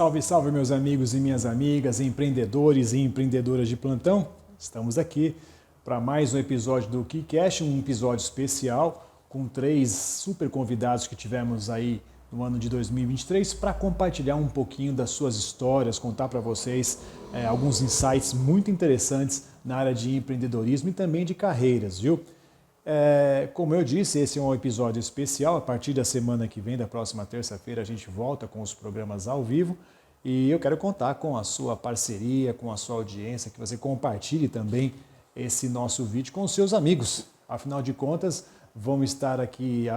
Salve, salve meus amigos e minhas amigas, empreendedores e empreendedoras de plantão. Estamos aqui para mais um episódio do KeyCast, um episódio especial com 3 super convidados que tivemos aí no ano de 2023 para compartilhar um pouquinho das suas histórias, contar para vocês alguns insights muito interessantes na área de empreendedorismo e também de carreiras, viu? Como eu disse, esse é um episódio especial. A partir da semana que vem, da próxima terça-feira, a gente volta com os programas ao vivo e eu quero contar com a sua parceria, com a sua audiência, que você compartilhe também esse nosso vídeo com os seus amigos. Afinal de contas, vão estar aqui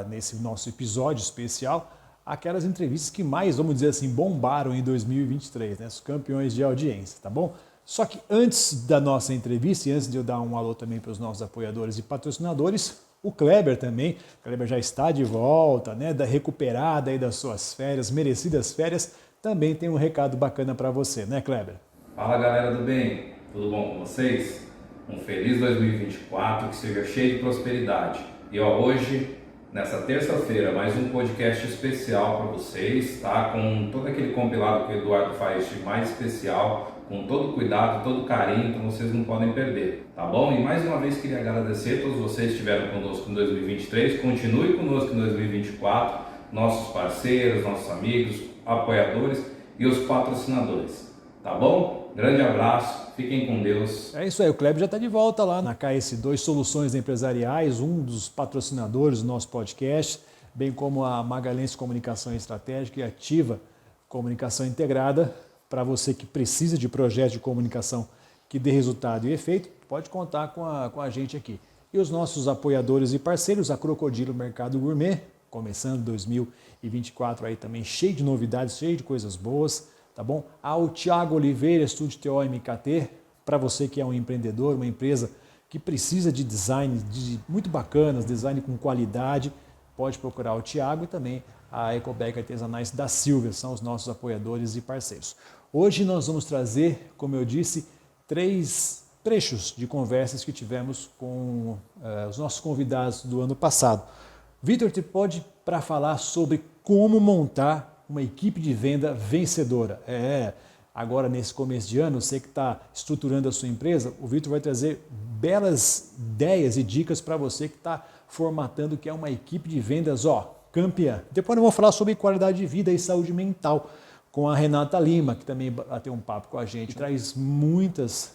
nesse nosso episódio especial aquelas entrevistas que mais, vamos dizer assim, bombaram em 2023, né? Os campeões de audiência, tá bom? Só que antes da nossa entrevista e antes de eu dar um alô também para os nossos apoiadores e patrocinadores, o Kleber também, o Kleber já está de volta, né, recuperada aí das suas férias, merecidas férias, também tem um recado bacana para você, né, Kleber? Fala galera do bem, tudo bom com vocês? Um feliz 2024, que seja cheio de prosperidade. E hoje, nessa terça-feira, mais um podcast especial para vocês, tá? Com todo aquele compilado que o Eduardo faz de mais especial, com todo cuidado, todo carinho, então vocês não podem perder, tá bom? E mais uma vez queria agradecer a todos vocês que estiveram conosco em 2023, continue conosco em 2024, nossos parceiros, nossos amigos, apoiadores e os patrocinadores, tá bom? Grande abraço, fiquem com Deus. É isso aí, o Kleber já está de volta lá na KS2 Soluções Empresariais, um dos patrocinadores do nosso podcast, bem como a Magalhães Comunicação Estratégica e Ativa Comunicação Integrada. Para você que precisa de projetos de comunicação que dê resultado e efeito, pode contar com a gente aqui. E os nossos apoiadores e parceiros, a Crocodilo Mercado Gourmet, começando 2024 aí também cheio de novidades, cheio de coisas boas, tá bom? Ao Thiago Oliveira, Estúdio TO MKT, para você que é um empreendedor, uma empresa que precisa de design muito bacanas, design com qualidade, pode procurar o Thiago e também a Ecobag Artesanais da Silvia, são os nossos apoiadores e parceiros. Hoje nós vamos trazer, como eu disse, 3 trechos de conversas que tivemos com os nossos convidados do ano passado. Vitor, te pode para falar sobre como montar uma equipe de venda vencedora. Agora nesse começo de ano, você que está estruturando a sua empresa, o Vitor vai trazer belas ideias e dicas para você que está formatando que é uma equipe de vendas, campeã. Depois eu vou falar sobre qualidade de vida e saúde mental com a Renata Lima, que também bateu um papo com a gente, traz muitas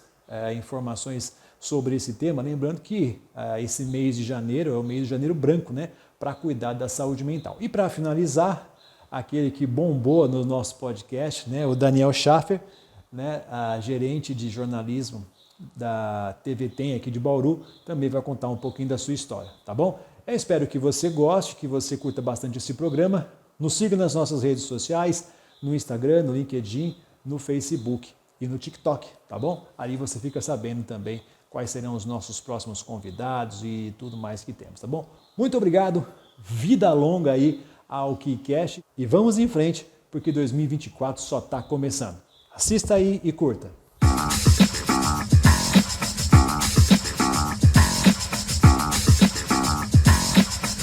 informações sobre esse tema. Lembrando que esse mês de janeiro é o mês de janeiro branco, né, para cuidar da saúde mental. E para finalizar, aquele que bombou no nosso podcast, né, o Daniel Schaffer, né, a gerente de jornalismo da TV Tem aqui de Bauru, também vai contar um pouquinho da sua história, tá bom? Eu espero que você goste, que você curta bastante esse programa. Nos siga nas nossas redes sociais, no Instagram, no LinkedIn, no Facebook e no TikTok, tá bom? Aí você fica sabendo também quais serão os nossos próximos convidados e tudo mais que temos, tá bom? Muito obrigado, vida longa aí ao KeyCast e vamos em frente, porque 2024 só está começando. Assista aí e curta.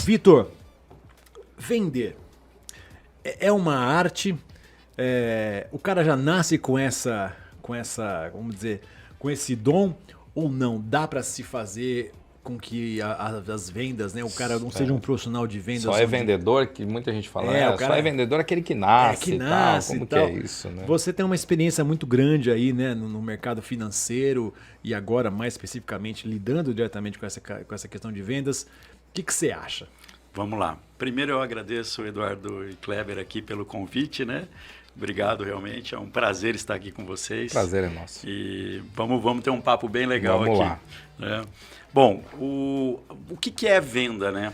Vitor, vender é uma arte, o cara já nasce com essa, vamos dizer, com esse dom ou não? Dá para se fazer com que as vendas, né, o cara não seja um profissional de vendas. Só é vendedor, que muita gente fala, o cara só é vendedor aquele que nasce, que nasce como e que tal. é isso, né? Você tem uma experiência muito grande aí, né, no mercado financeiro e agora mais especificamente lidando diretamente com essa questão de vendas. O que você acha? Vamos lá. Primeiro eu agradeço o Eduardo e Kleber aqui pelo convite, né? Obrigado, realmente. É um prazer estar aqui com vocês. Prazer é nosso. E vamos ter um papo bem legal vamos aqui. Lá. Né? Bom, o que é venda, né?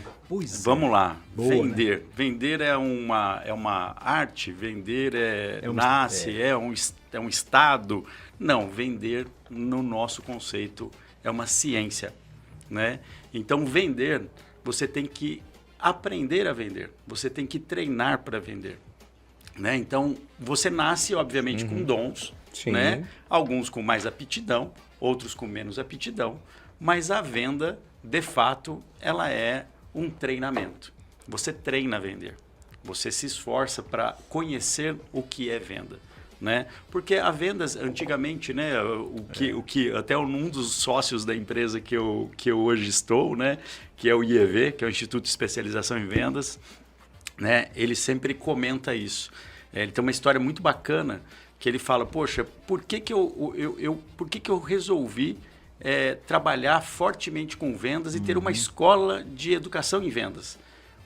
Vamos lá. Boa, vender. Né? Vender é uma arte, vender é um estado. Não, vender, no nosso conceito, é uma ciência, né? Então, vender, você tem que aprender a vender. Você tem que treinar para vender. Né? Então, você nasce, obviamente, com dons, né? Alguns com mais aptidão, outros com menos aptidão, mas a venda, de fato, ela é um treinamento. Você treina a vender. Você se esforça para conhecer o que é venda. Né? Porque a vendas, antigamente, né, o que até um dos sócios da empresa que eu hoje estou, né, que é o IEV, que é o Instituto de Especialização em Vendas, né, ele sempre comenta isso. Ele tem uma história muito bacana que ele fala, poxa, por que eu resolvi trabalhar fortemente com vendas e ter uma escola de educação em vendas?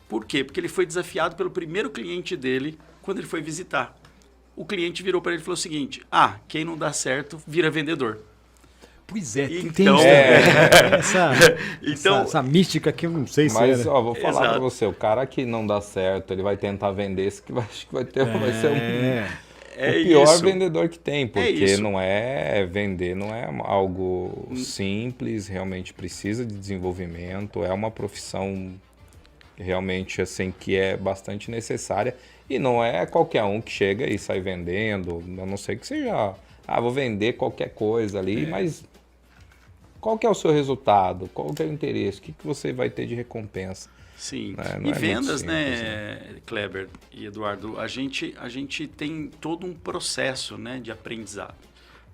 Por quê? Porque ele foi desafiado pelo primeiro cliente dele quando ele foi visitar. O cliente virou para ele e falou o seguinte, quem não dá certo vira vendedor. Pois é, então, essa mística que eu não sei se mas, vou falar para você, o cara que não dá certo, ele vai tentar vender, esse que vai ser o pior vendedor que tem, porque não é vender, não é algo simples, realmente precisa de desenvolvimento, é uma profissão realmente assim que é bastante necessária e não é qualquer um que chega e sai vendendo, a não ser que seja, vou vender qualquer coisa ali, mas qual que é o seu resultado? Qual que é o interesse? O que você vai ter de recompensa? Sim, e vendas, né, Kleber e Eduardo, a gente tem todo um processo, né, de aprendizado,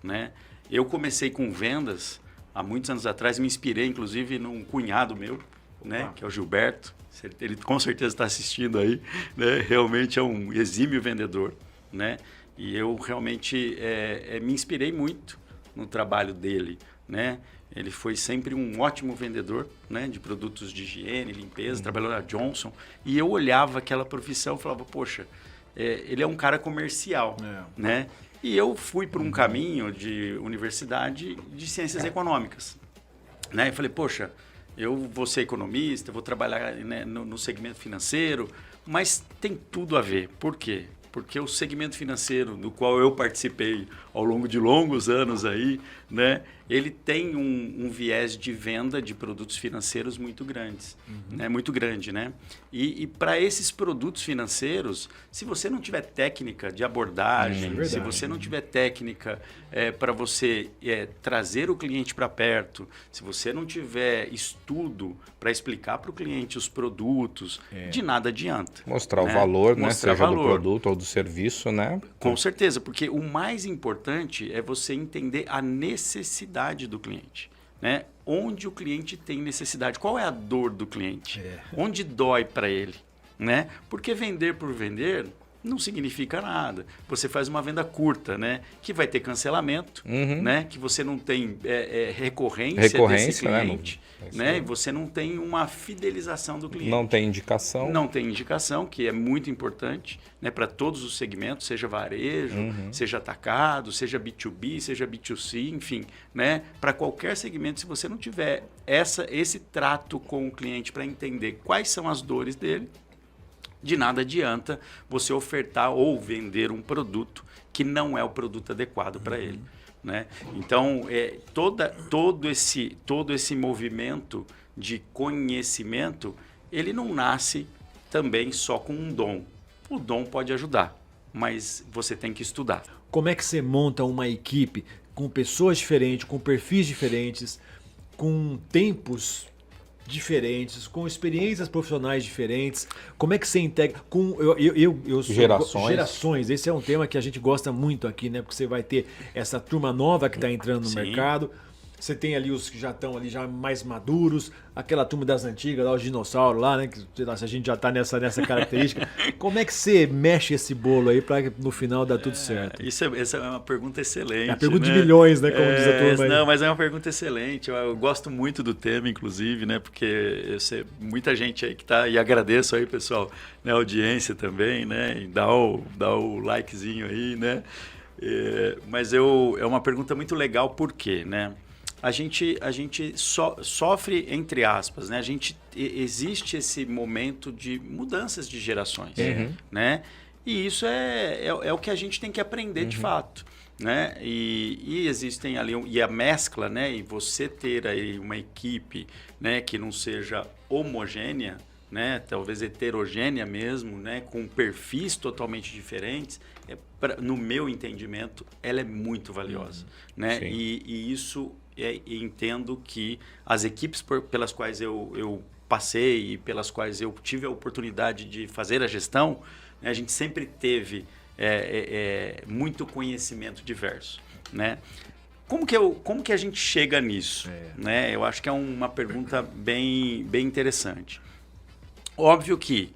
né? Eu comecei com vendas há muitos anos atrás, me inspirei inclusive num cunhado meu, né, que é o Gilberto, ele com certeza está assistindo aí, né? Realmente é um exímio vendedor, né? E eu realmente me inspirei muito no trabalho dele, né? Ele foi sempre um ótimo vendedor, né, de produtos de higiene, limpeza, trabalhou na Johnson. E eu olhava aquela profissão e falava, poxa, ele é um cara comercial, né? E eu fui por um caminho de universidade de ciências econômicas, né? E falei, poxa, eu vou ser economista, vou trabalhar, né, no segmento financeiro, mas tem tudo a ver. Por quê? Porque o segmento financeiro do qual eu participei ao longo de longos anos aí, né, ele tem um viés de venda de produtos financeiros muito grandes, né, muito grande, né? E para esses produtos financeiros, se você não tiver técnica de abordagem, se você não tiver técnica para você trazer o cliente para perto, se você não tiver estudo para explicar para o cliente os produtos, de nada adianta. Mostrar, né, o valor, né? Seja do produto ou do serviço, né? Com certeza, porque o mais importante é você entender a necessidade do cliente, né? Onde o cliente tem necessidade, qual é a dor do cliente, onde dói para ele, né? Porque vender por vender não significa nada. Você faz uma venda curta, né, que vai ter cancelamento, né, que você não tem recorrência desse cliente, né? E você não tem uma fidelização do cliente. Não tem indicação. Não tem indicação, que é muito importante, né, para todos os segmentos, seja varejo, seja atacado, seja B2B, seja B2C, enfim, né? Para qualquer segmento, se você não tiver esse trato com o cliente para entender quais são as dores dele, de nada adianta você ofertar ou vender um produto que não é o produto adequado para ele, né? Então, todo esse movimento de conhecimento, ele não nasce também só com um dom. O dom pode ajudar, mas você tem que estudar. Como é que você monta uma equipe com pessoas diferentes, com perfis diferentes, com tempos diferentes, com experiências profissionais diferentes? Como é que você integra com gerações? Esse é um tema que a gente gosta muito aqui, né? Porque você vai ter essa turma nova que está entrando no mercado. Você tem ali os que já estão ali já mais maduros, aquela turma das antigas, lá, os dinossauros lá, né? Que a gente já está nessa característica. Como é que você mexe esse bolo aí para no final dar tudo certo? Essa é uma pergunta excelente. É a pergunta, né, de milhões, né? Como diz a turma aí. Não, mas é uma pergunta excelente. Eu gosto muito do tema, inclusive, né? Porque eu sei muita gente aí que está, e agradeço aí, pessoal, né, a audiência também, né? E dá o likezinho aí, né? Mas é uma pergunta muito legal, por quê, né? A gente sofre, entre aspas, né? Existe esse momento de mudanças de gerações, né? E isso é o que a gente tem que aprender de fato, né? E existem ali, e a mescla, né? E você ter aí uma equipe, né, que não seja homogênea, né? Talvez heterogênea mesmo, né? Com perfis totalmente diferentes, no meu entendimento, ela é muito valiosa, né? E isso entendo que as equipes pelas quais eu passei e pelas quais eu tive a oportunidade de fazer a gestão, né, a gente sempre teve muito conhecimento diverso, né? Como que a gente chega nisso? Né? Eu acho que é uma pergunta bem interessante. Óbvio que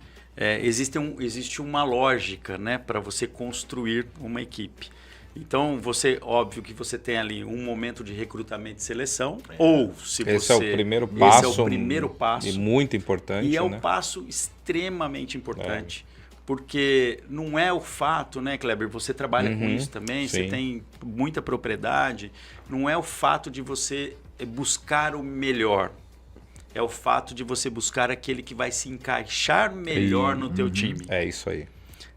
existe uma lógica, né, para você construir uma equipe. Então, óbvio que você tem ali um momento de recrutamento e seleção, ou se você... Esse é o primeiro passo. Esse é o primeiro passo. E muito importante, E é né? um passo extremamente importante. Porque não é o fato, né, Kleber? Você trabalha com isso também, você tem muita propriedade. Não é o fato de você buscar o melhor. É o fato de você buscar aquele que vai se encaixar melhor no teu time. É isso aí.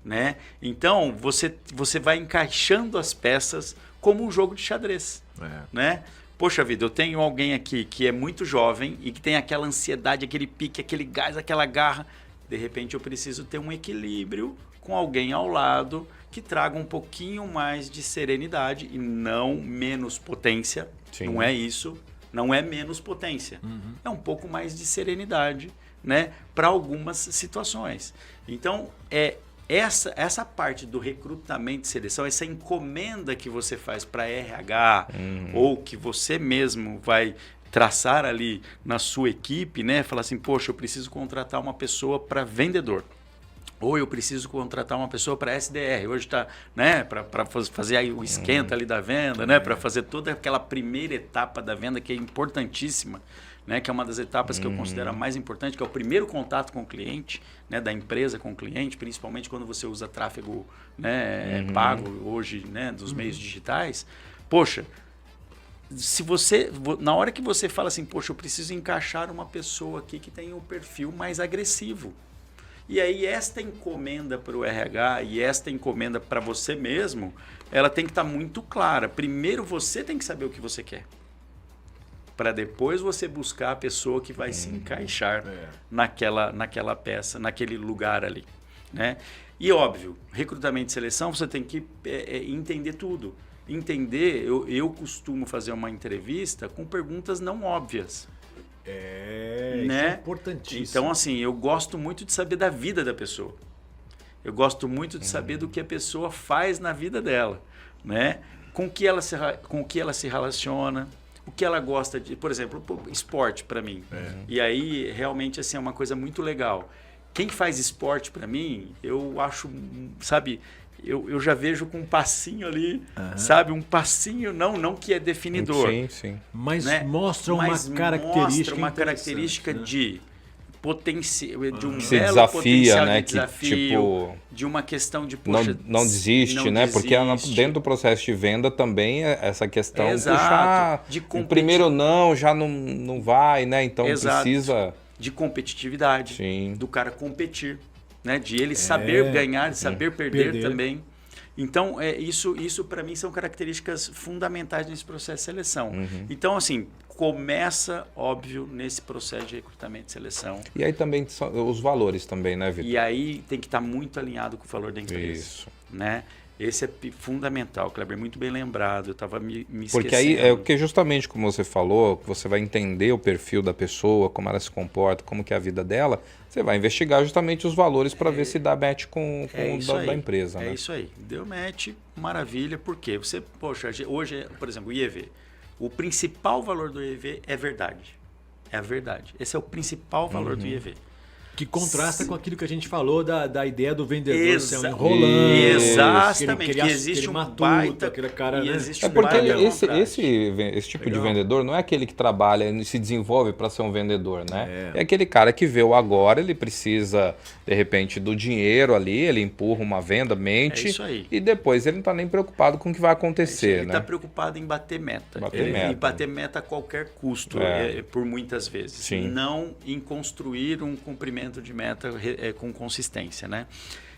Né? Então, você vai encaixando as peças como um jogo de xadrez. Né? Poxa vida, eu tenho alguém aqui que é muito jovem e que tem aquela ansiedade, aquele pique, aquele gás, aquela garra. De repente, eu preciso ter um equilíbrio com alguém ao lado que traga um pouquinho mais de serenidade e não menos potência. Sim. Não é isso. Não é menos potência. É um pouco mais de serenidade, né, para algumas situações. Então, essa parte do recrutamento e seleção, essa encomenda que você faz para RH ou que você mesmo vai traçar ali na sua equipe, né, falar assim, poxa, eu preciso contratar uma pessoa para vendedor. Ou eu preciso contratar uma pessoa para SDR. Hoje está, né, para fazer aí o esquenta ali da venda, né, para fazer toda aquela primeira etapa da venda que é importantíssima, né, que é uma das etapas que eu considero a mais importante, que é o primeiro contato com o cliente, né, da empresa com o cliente, principalmente quando você usa tráfego, né, pago hoje, né, dos meios digitais. Poxa, na hora que você fala assim, poxa, eu preciso encaixar uma pessoa aqui que tem um perfil mais agressivo. E aí esta encomenda para o RH e esta encomenda para você mesmo, ela tem que estar muito clara. Primeiro você tem que saber o que você quer, para depois você buscar a pessoa que vai se encaixar naquela peça, naquele lugar ali, né? E óbvio, recrutamento e seleção, você tem que entender tudo. Entender, eu costumo fazer uma entrevista com perguntas não óbvias. Isso né? é importantíssimo. Então, assim, eu gosto muito de saber da vida da pessoa. Eu gosto muito de saber do que a pessoa faz na vida dela, né? Com que ela se relaciona, o que ela gosta de... Por exemplo, esporte para mim. E aí, realmente, assim, é uma coisa muito legal. Quem faz esporte para mim, eu acho, sabe... Eu já vejo com um passinho ali, sabe? Um passinho, não que é definidor. Sim, sim. Mas né? mostra uma característica de potência, de um se belo desafia, potencial né? de desafio, que, tipo, de uma questão de, poxa, não desiste, não né? desiste. Porque dentro do processo de venda também essa questão, Exato. o primeiro não, já não vai, né? Então precisa... De competitividade, Sim. do cara competir, né? De ele saber ganhar, de saber perder também. Então, isso para mim são características fundamentais nesse processo de seleção. Então, assim, começa, óbvio, nesse processo de recrutamento e seleção. E aí também os valores também, né, Vitor? E aí tem que estar muito alinhado com o valor da empresa. Isso. Né? Esse é fundamental, Kleber, muito bem lembrado. Eu estava me esquecendo. Porque aí, porque justamente como você falou, você vai entender o perfil da pessoa, como ela se comporta, como que é a vida dela, você vai investigar justamente os valores para ver se dá match com o da empresa. É né? isso aí. Deu match, maravilha. Por quê? Você, poxa, hoje, por exemplo, o IEV. O principal valor do IEV é verdade. É a verdade. Esse é o principal valor do IEV. Que contrasta com aquilo que a gente falou da ideia do vendedor ser enrolando. Exatamente. Que existe um baita... Aquele cara, né? É porque esse tipo de vendedor não é aquele que trabalha e se desenvolve para ser um vendedor, né? É aquele cara que vê o agora, ele precisa, de repente, do dinheiro ali, ele empurra uma venda, mente, e depois ele não está nem preocupado com o que vai acontecer. Ele está preocupado em bater meta. E bater meta a qualquer custo, por muitas vezes. Sim. Não em construir um cumprimento de meta com consistência, né?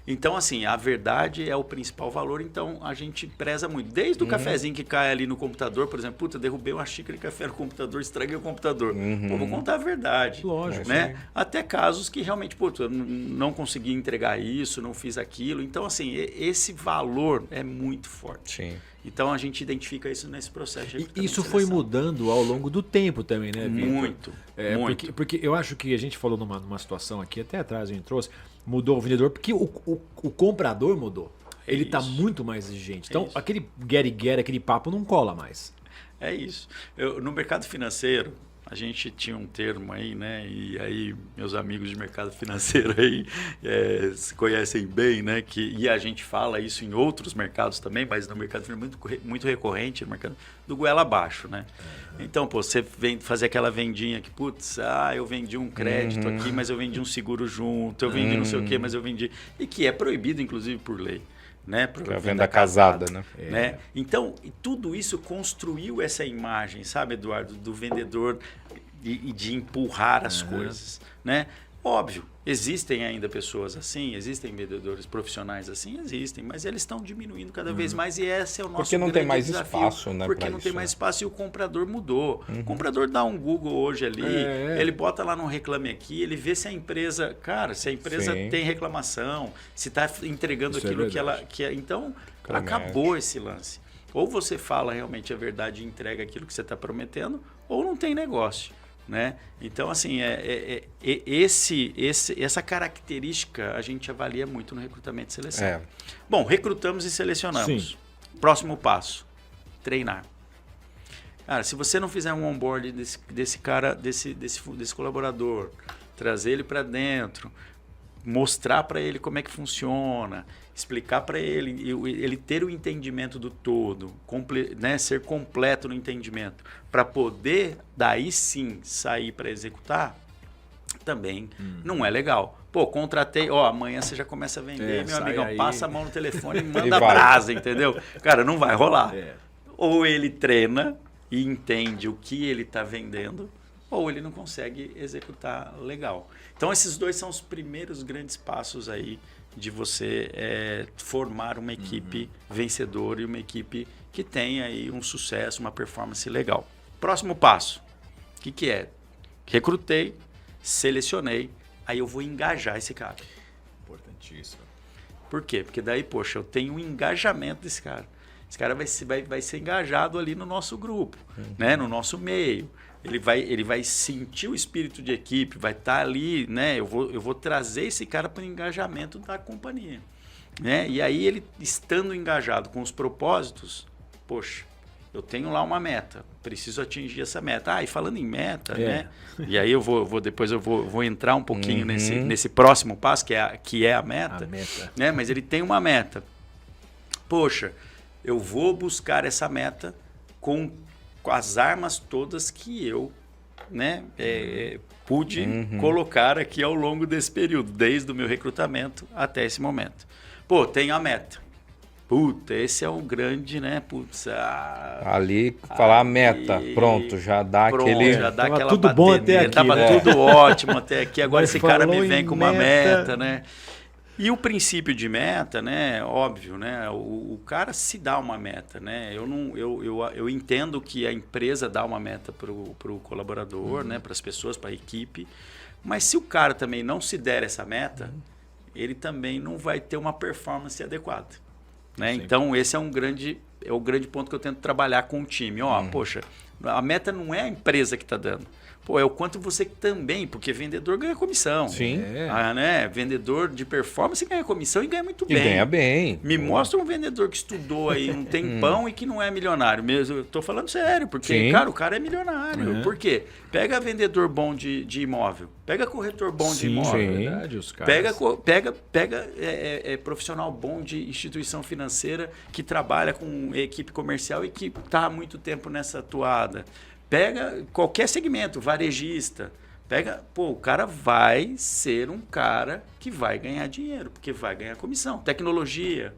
Então, assim, a verdade é o principal valor, então a gente preza muito. Desde o cafezinho que cai ali no computador, por exemplo, puta, derrubei uma xícara de café no computador, estraguei o computador. Pô, vou contar a verdade. Lógico. Né? Até casos que realmente, puta, não consegui entregar isso, não fiz aquilo. Então, assim, esse valor é muito forte. Sim. Então a gente identifica isso nesse processo. E isso foi mudando ao longo do tempo também, né, Vitor? Muito. Muito. Porque eu acho que a gente falou numa situação aqui, até atrás a gente trouxe, mudou o vendedor, porque o comprador mudou. Ele está muito mais exigente. Então, aquele get, aquele papo não cola mais. É isso. No mercado financeiro, a gente tinha um termo aí, né? E aí, meus amigos de mercado financeiro aí se conhecem bem, né? E a gente fala isso em outros mercados também, mas no mercado financeiro muito recorrente, no mercado do goela abaixo, né? Então, pô, você vem fazer aquela vendinha que, putz, eu vendi um crédito aqui, mas eu vendi um seguro junto, eu vendi não sei o quê, mas eu vendi... E que é proibido, inclusive, por lei. Né? A venda casada, né? Né? Então, tudo isso construiu essa imagem, sabe, Eduardo, do vendedor e de empurrar as coisas, né? Óbvio, existem ainda pessoas assim, existem vendedores profissionais assim, existem, mas eles estão diminuindo cada vez mais e esse é o nosso Porque não tem mais desafio, espaço, né? Porque não tem mais espaço e o comprador mudou. O comprador dá um Google hoje ali, ele bota lá no Reclame Aqui, ele vê se a empresa, se a empresa tem reclamação, se está entregando aquilo que ela quer. Então, acabou esse lance. Ou você fala realmente a verdade e entrega aquilo que você está prometendo, ou não tem negócio. Né? Então, assim, essa característica a gente avalia muito no recrutamento e seleção. Bom, recrutamos e selecionamos. Sim. Próximo passo, treinar. Cara, se você não fizer um onboard desse cara, desse colaborador, trazer ele para dentro, mostrar para ele como é que funciona, explicar para ele ter o entendimento do todo, né, ser completo no entendimento, para poder daí sim sair para executar, também não é legal. Pô, contratei, amanhã você já começa a vender, meu amigão, aí. Passa a mão no telefone e manda brasa, entendeu? Cara, não vai rolar. Ou ele treina e entende o que ele está vendendo, ou ele não consegue executar legal. Então, esses dois são os primeiros grandes passos aí de você formar uma equipe vencedora e uma equipe que tenha aí um sucesso, uma performance legal. Próximo passo, o que é? Recrutei, selecionei, aí eu vou engajar esse cara. Importantíssimo. Por quê? Porque daí, poxa, eu tenho um engajamento desse cara. Esse cara vai ser engajado ali no nosso grupo, né? No nosso meio. Ele vai sentir o espírito de equipe, vai estar ali, né? Eu vou trazer esse cara para o engajamento da companhia, né? E aí ele estando engajado com os propósitos, poxa, eu tenho lá uma meta, preciso atingir essa meta. E falando em meta, né? E aí depois eu vou entrar um pouquinho nesse próximo passo, que é a meta. Né? Mas ele tem uma meta. Poxa, eu vou buscar essa meta com as armas todas que eu, né, pude colocar aqui ao longo desse período, desde o meu recrutamento até esse momento. Pô, tenho a meta. Puta, esse é um grande, né? Putz, ali, falar a meta, pronto, já dá aquele... Já dá aquela tudo bom até aqui, tava tudo ótimo até aqui, agora esse cara me vem com uma meta, né? E o princípio de meta, né? Óbvio, né? O cara se dá uma meta, né? Eu entendo que a empresa dá uma meta para o colaborador, né? Para as pessoas, para a equipe. Mas se o cara também não se der essa meta, ele também não vai ter uma performance adequada, né? Então esse é o grande ponto que eu tento trabalhar com o time. Poxa, a meta não é a empresa que está dando. Pô, é o quanto você também, porque vendedor ganha comissão. Sim. Né? Vendedor de performance ganha comissão e ganha muito bem. E ganha bem. Me mostra um vendedor que estudou aí um tempão e que não é milionário. Mesmo, eu tô falando sério, porque, cara, o cara é milionário. Por quê? Pega vendedor bom de imóvel, pega corretor bom de imóvel. É verdade, os caras. Pega profissional bom de instituição financeira que trabalha com equipe comercial e que está há muito tempo nessa toada. Pega qualquer segmento, varejista, o cara vai ser um cara que vai ganhar dinheiro, porque vai ganhar comissão. Tecnologia,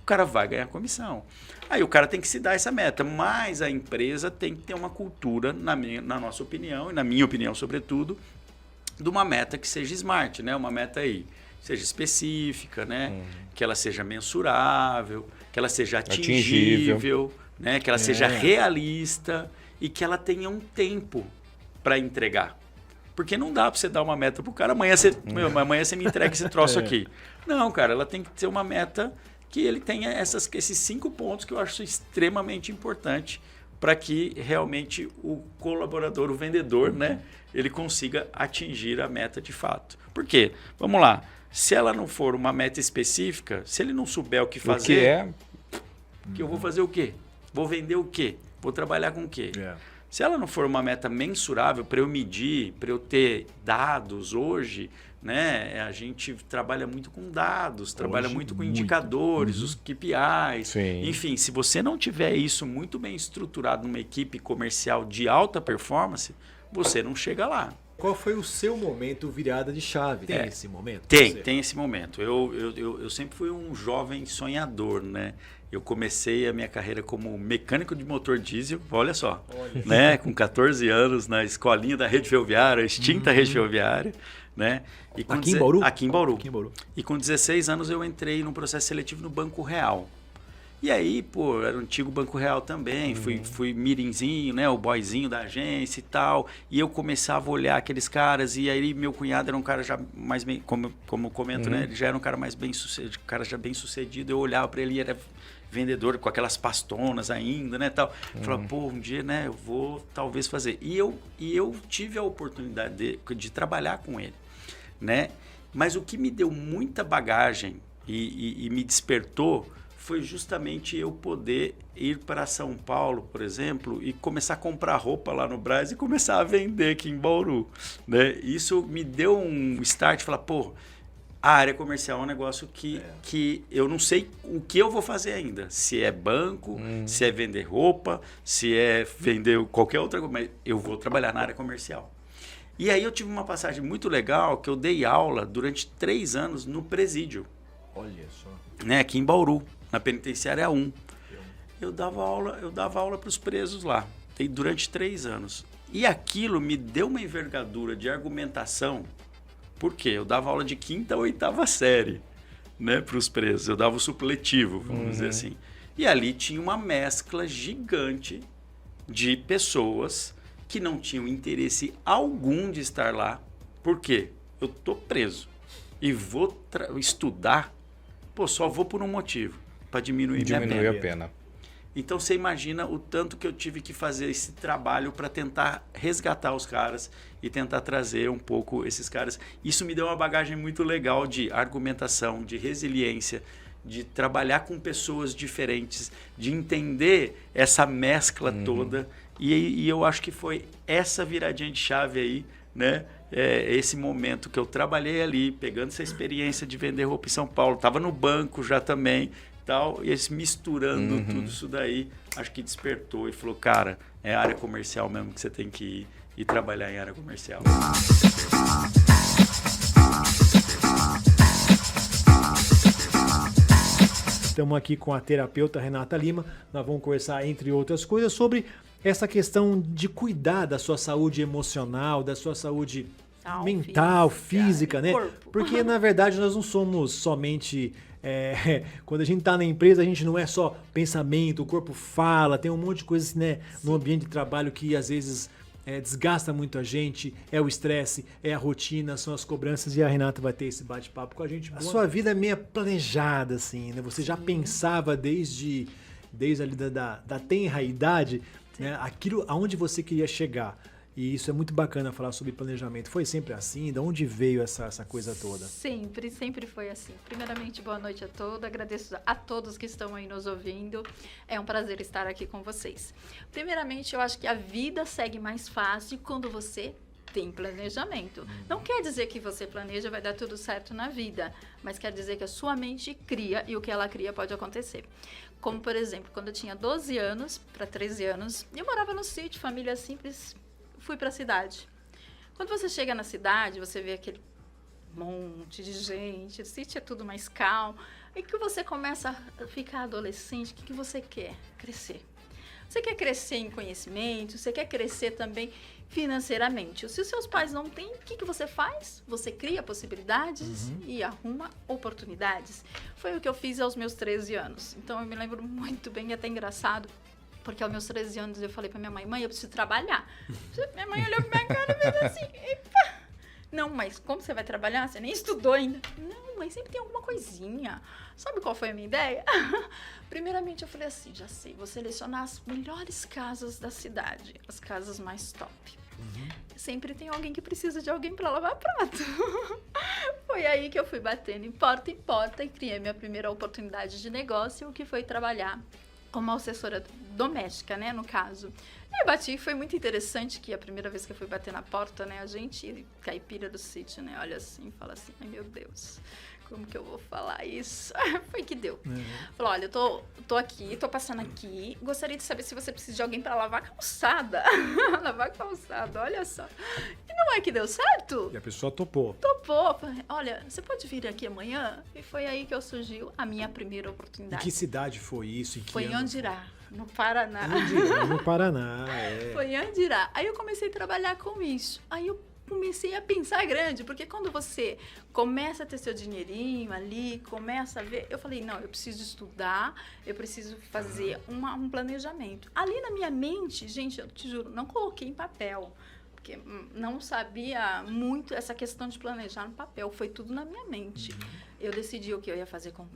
o cara vai ganhar comissão. Aí o cara tem que se dar essa meta, mas a empresa tem que ter uma cultura, na nossa opinião, e na minha opinião sobretudo, de uma meta que seja smart, né? Uma meta aí, seja específica, né? Que ela seja mensurável, que ela seja atingível. Né? Que ela seja realista e que ela tenha um tempo para entregar. Porque não dá para você dar uma meta para o cara, amanhã você me entrega esse troço aqui. Não, cara, ela tem que ter uma meta que ele tenha esses 5 pontos que eu acho extremamente importante para que realmente o colaborador, o vendedor, né, ele consiga atingir a meta de fato. Por quê? Vamos lá. Se ela não for uma meta específica, se ele não souber o que fazer, que eu vou fazer o quê? Vou vender o quê? Vou trabalhar com o quê? Se ela não for uma meta mensurável para eu medir, para eu ter dados hoje, né? A gente trabalha muito com dados, trabalha muito com indicadores, os KPIs. Sim. Enfim, se você não tiver isso muito bem estruturado numa equipe comercial de alta performance, você não chega lá. Qual foi o seu momento virada de chave? Tem esse momento? Tem esse momento. Eu sempre fui um jovem sonhador, né? Eu comecei a minha carreira como mecânico de motor diesel, olha só, né? Com 14 anos na escolinha da rede ferroviária, extinta rede ferroviária, né? E com Aqui em Bauru? Aqui em Bauru. Aqui em Bauru. E com 16 anos eu entrei num processo seletivo no Banco Real. E aí, pô, era o antigo Banco Real também, fui mirinzinho, né, o boyzinho da agência e tal, e eu começava a olhar aqueles caras, e aí meu cunhado era um cara já mais bem, como eu comento, né, ele já era um cara mais bem sucedido, bem sucedido, eu olhava para ele e era vendedor com aquelas pastonas ainda, né, tal. Eu falava, pô, um dia, né, eu vou talvez fazer. E eu tive a oportunidade de trabalhar com ele, né, mas o que me deu muita bagagem e me despertou foi justamente eu poder ir para São Paulo, por exemplo, e começar a comprar roupa lá no Brás e começar a vender aqui em Bauru, né? Isso me deu um start, falar, pô, a área comercial é um negócio que eu não sei o que eu vou fazer ainda. Se é banco, se é vender roupa, se é vender qualquer outra coisa, mas eu vou trabalhar na área comercial. E aí eu tive uma passagem muito legal, que eu dei aula durante 3 anos no presídio. Olha só. Né, aqui em Bauru, na penitenciária 1. Eu dava aula para os presos lá, durante 3 anos. E aquilo me deu uma envergadura de argumentação, porque eu dava aula de 5ª a 8ª série, né, para os presos. Eu dava o supletivo, vamos dizer assim. E ali tinha uma mescla gigante de pessoas que não tinham interesse algum de estar lá. Por quê? Eu estou preso e vou estudar, pô, só vou por um motivo, para diminuir minha pena. Então você imagina o tanto que eu tive que fazer esse trabalho para tentar resgatar os caras e tentar trazer um pouco esses caras. Isso me deu uma bagagem muito legal de argumentação, de resiliência, de trabalhar com pessoas diferentes, de entender essa mescla toda. E eu acho que foi essa viradinha de chave aí, né? Esse momento que eu trabalhei ali, pegando essa experiência de vender roupa em São Paulo, estava no banco já também, tal, e esse misturando tudo isso daí, acho que despertou e falou, cara, é área comercial mesmo que você tem que ir e trabalhar em área comercial. Estamos aqui com a terapeuta Renata Lima, nós vamos conversar, entre outras coisas, sobre essa questão de cuidar da sua saúde emocional, da sua saúde mental, física, né? Corpo. Porque, na verdade, nós não somos somente... quando a gente está na empresa, a gente não é só pensamento, o corpo fala, tem um monte de coisas, né, no ambiente de trabalho que, às vezes, desgasta muito a gente, é o estresse, é a rotina, são as cobranças, e a Renata vai ter esse bate-papo com a gente. A sua vida é meio planejada, assim, né? Você já pensava desde ali da tenra idade, né, aquilo aonde você queria chegar. E isso é muito bacana falar sobre planejamento. Foi sempre assim? De onde veio essa coisa toda? Sempre foi assim. Primeiramente, boa noite a todos. Agradeço a todos que estão aí nos ouvindo. É um prazer estar aqui com vocês. Primeiramente, eu acho que a vida segue mais fácil quando você tem planejamento. Não quer dizer que você planeja vai dar tudo certo na vida, mas quer dizer que a sua mente cria e o que ela cria pode acontecer. Como, por exemplo, quando eu tinha 12 anos para 13 anos, eu morava no sítio, família simples, fui para a cidade. Quando você chega na cidade, você vê aquele monte de gente, o sítio é tudo mais calmo, e que você começa a ficar adolescente, o que você quer? Crescer. Você quer crescer em conhecimento, você quer crescer também financeiramente. Se os seus pais não têm, o que você faz? Você cria possibilidades e arruma oportunidades. Foi o que eu fiz aos meus 13 anos. Então, eu me lembro muito bem, e até engraçado, porque aos meus 13 anos eu falei pra minha mãe, eu preciso trabalhar. Minha mãe olhou pra minha cara e fez assim, epa, Não, mas como você vai trabalhar? Você nem estudou ainda. Não, mas sempre tem alguma coisinha. Sabe qual foi a minha ideia? Primeiramente, eu falei assim, já sei, vou selecionar as melhores casas da cidade, as casas mais top. Sempre tem alguém que precisa de alguém para lavar prato. Foi aí que eu fui batendo em porta e criei minha primeira oportunidade de negócio, que foi trabalhar como assessora doméstica, né, no caso. E bati, foi muito interessante que a primeira vez que eu fui bater na porta, né, a gente, caipira do sítio, né, olha assim, fala assim, ai meu Deus, como que eu vou falar isso? Foi que deu. Falou, olha, eu tô aqui, tô passando aqui, gostaria de saber se você precisa de alguém para lavar calçada. Lavar calçada, olha só. E não é que deu certo? E a pessoa topou. Topou. Olha, você pode vir aqui amanhã? E foi aí que surgiu a minha primeira Em oportunidade. que cidade foi isso? Foi em Andirá, no Paraná. No Paraná, Foi em Andirá. Aí eu comecei a trabalhar com isso. Aí eu comecei a pensar grande, porque quando você começa a ter seu dinheirinho ali, começa a ver, eu falei, não, eu preciso estudar, eu preciso fazer um planejamento. Ali na minha mente, gente, eu te juro, não coloquei em papel, porque não sabia muito essa questão de planejar no papel, foi tudo na minha mente. Eu decidi o que eu ia fazer com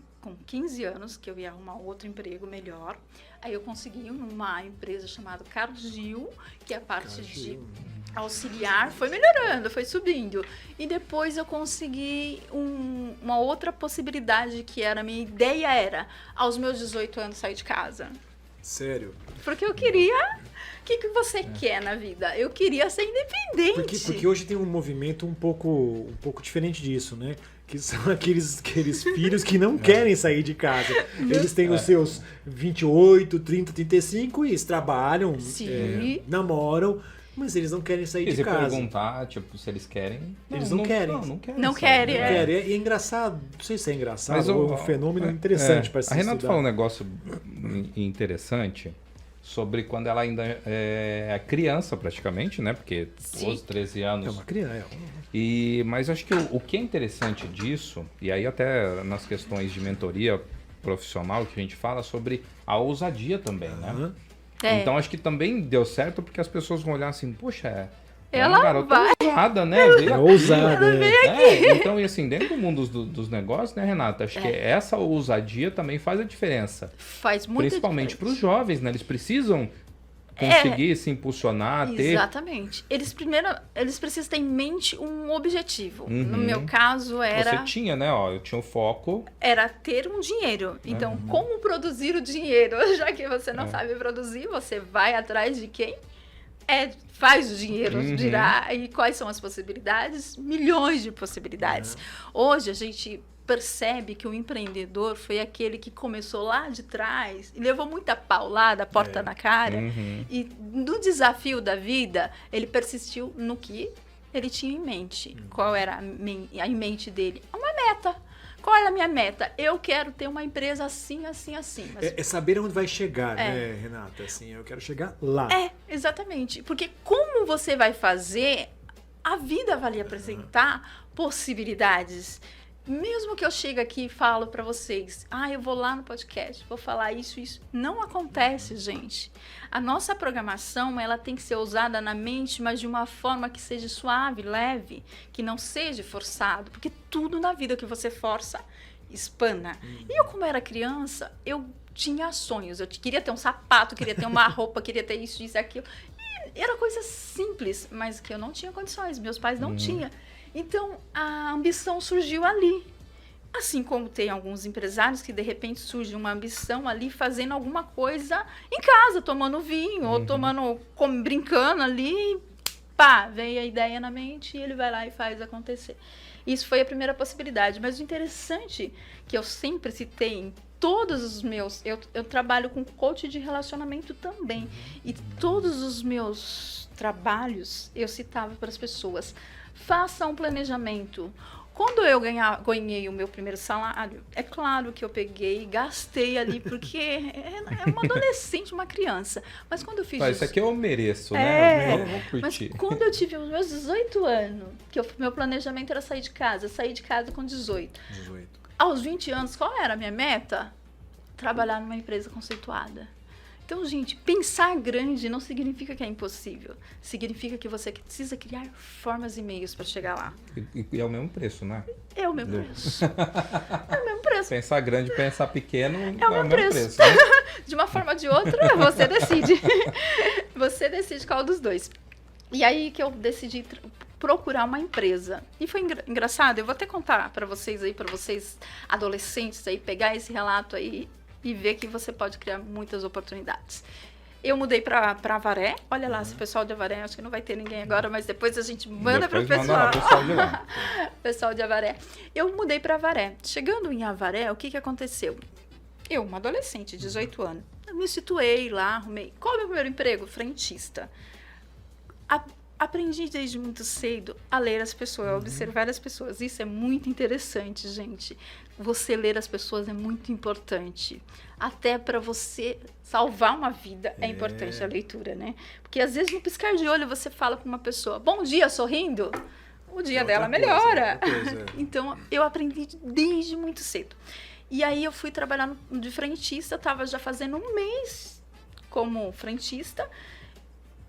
15 anos, que eu ia arrumar outro emprego melhor. Aí eu consegui uma empresa chamada Cargill, que é a parte de auxiliar, foi melhorando, foi subindo. E depois eu consegui uma outra possibilidade, que era, a minha ideia era, aos meus 18 anos, sair de casa. Sério? Porque eu queria... O que você quer na vida? Eu queria ser independente. Porque hoje tem um movimento um pouco diferente disso, né? Que são aqueles filhos que não querem sair de casa. Eles têm os seus 28, 30, 35 e eles trabalham, namoram, mas eles não querem sair de casa. E se perguntar, tipo, se eles querem... Eles não querem. Não querem. E é engraçado, não sei se é engraçado, mas um fenômeno interessante para se estudar. A Renata falou um negócio interessante sobre quando ela ainda é criança praticamente, né? Porque 12, 13 anos... É uma criança. Mas acho que o que é interessante disso, e aí até nas questões de mentoria profissional que a gente fala sobre a ousadia também, né? Então acho que também deu certo porque as pessoas vão olhar assim, poxa, ela uma garota ousada, né? Ousada. Então, e assim, dentro do mundo dos negócios, né, Renata? Acho que essa ousadia também faz a diferença. Faz muito principalmente para os jovens, né? Eles precisam conseguir se impulsionar, ter... Exatamente. Eles precisam ter em mente um objetivo. No meu caso era... Você tinha, né? Eu tinha o foco... Era ter um dinheiro. Então, como produzir o dinheiro? Já que você não sabe produzir, você vai atrás de quem faz o dinheiro girar. E quais são as possibilidades? Milhões de possibilidades. Hoje, a gente percebe que o empreendedor foi aquele que começou lá de trás e levou muita paulada, porta na cara. E no desafio da vida, ele persistiu no que ele tinha em mente. Qual era em mente dele? Uma meta. Qual era a minha meta? Eu quero ter uma empresa assim, assim, assim. Mas... É saber onde vai chegar, né, Renata? Assim, eu quero chegar lá. Exatamente. Porque como você vai fazer, a vida vai lhe apresentar possibilidades. Mesmo que eu chegue aqui e falo para vocês, eu vou lá no podcast, vou falar isso, não acontece, gente. A nossa programação, ela tem que ser usada na mente, mas de uma forma que seja suave, leve, que não seja forçado, porque tudo na vida que você força, espana. E eu, como era criança, eu tinha sonhos, eu queria ter um sapato, queria ter uma roupa, queria ter isso, aquilo. E era coisa simples, mas que eu não tinha condições, meus pais não tinham. Então, a ambição surgiu ali. Assim como tem alguns empresários que, de repente, surge uma ambição ali fazendo alguma coisa em casa, tomando vinho, ou brincando ali, veio a ideia na mente e ele vai lá e faz acontecer. Isso foi a primeira possibilidade. Mas o interessante, que eu sempre citei em todos os meus... Eu trabalho com coach de relacionamento também. E todos os meus trabalhos, eu citava para as pessoas... Faça um planejamento. Quando eu ganhei o meu primeiro salário, é claro que eu peguei e gastei ali, porque é uma adolescente, uma criança. Mas quando eu fiz isso aqui eu mereço, né? Eu vou curtir. Mas quando eu tive os meus 18 anos, que meu planejamento era sair de casa com 18. Aos 20 anos, qual era a minha meta? Trabalhar numa empresa conceituada. Então, gente, pensar grande não significa que é impossível. Significa que você precisa criar formas e meios para chegar lá. E é o mesmo preço, né? É o mesmo preço. É o mesmo preço. Pensar grande, pensar pequeno é o mesmo preço. Né? De uma forma ou de outra, você decide. Você decide qual dos dois. E aí que eu decidi procurar uma empresa. E foi engraçado, eu vou até contar para vocês adolescentes aí, pegar esse relato aí e ver que você pode criar muitas oportunidades. Eu mudei para Avaré. Olha lá, esse pessoal de Avaré, acho que não vai ter ninguém agora, mas depois a gente manda para o pessoal. Pessoal de lá. Pessoal de Avaré. Eu mudei para Avaré. Chegando em Avaré, o que aconteceu? Eu, uma adolescente, 18 anos, eu me situei lá, arrumei. Qual é o meu primeiro emprego? Frentista. Aprendi desde muito cedo a ler as pessoas, a observar as pessoas. Isso é muito interessante, gente. Você ler as pessoas é muito importante. Até para você salvar uma vida é importante a leitura, né? Porque às vezes no piscar de olho você fala para uma pessoa, bom dia, sorrindo, o dia dela melhora. Então, eu aprendi desde muito cedo. E aí eu fui trabalhar de frentista, estava já fazendo um mês como frentista,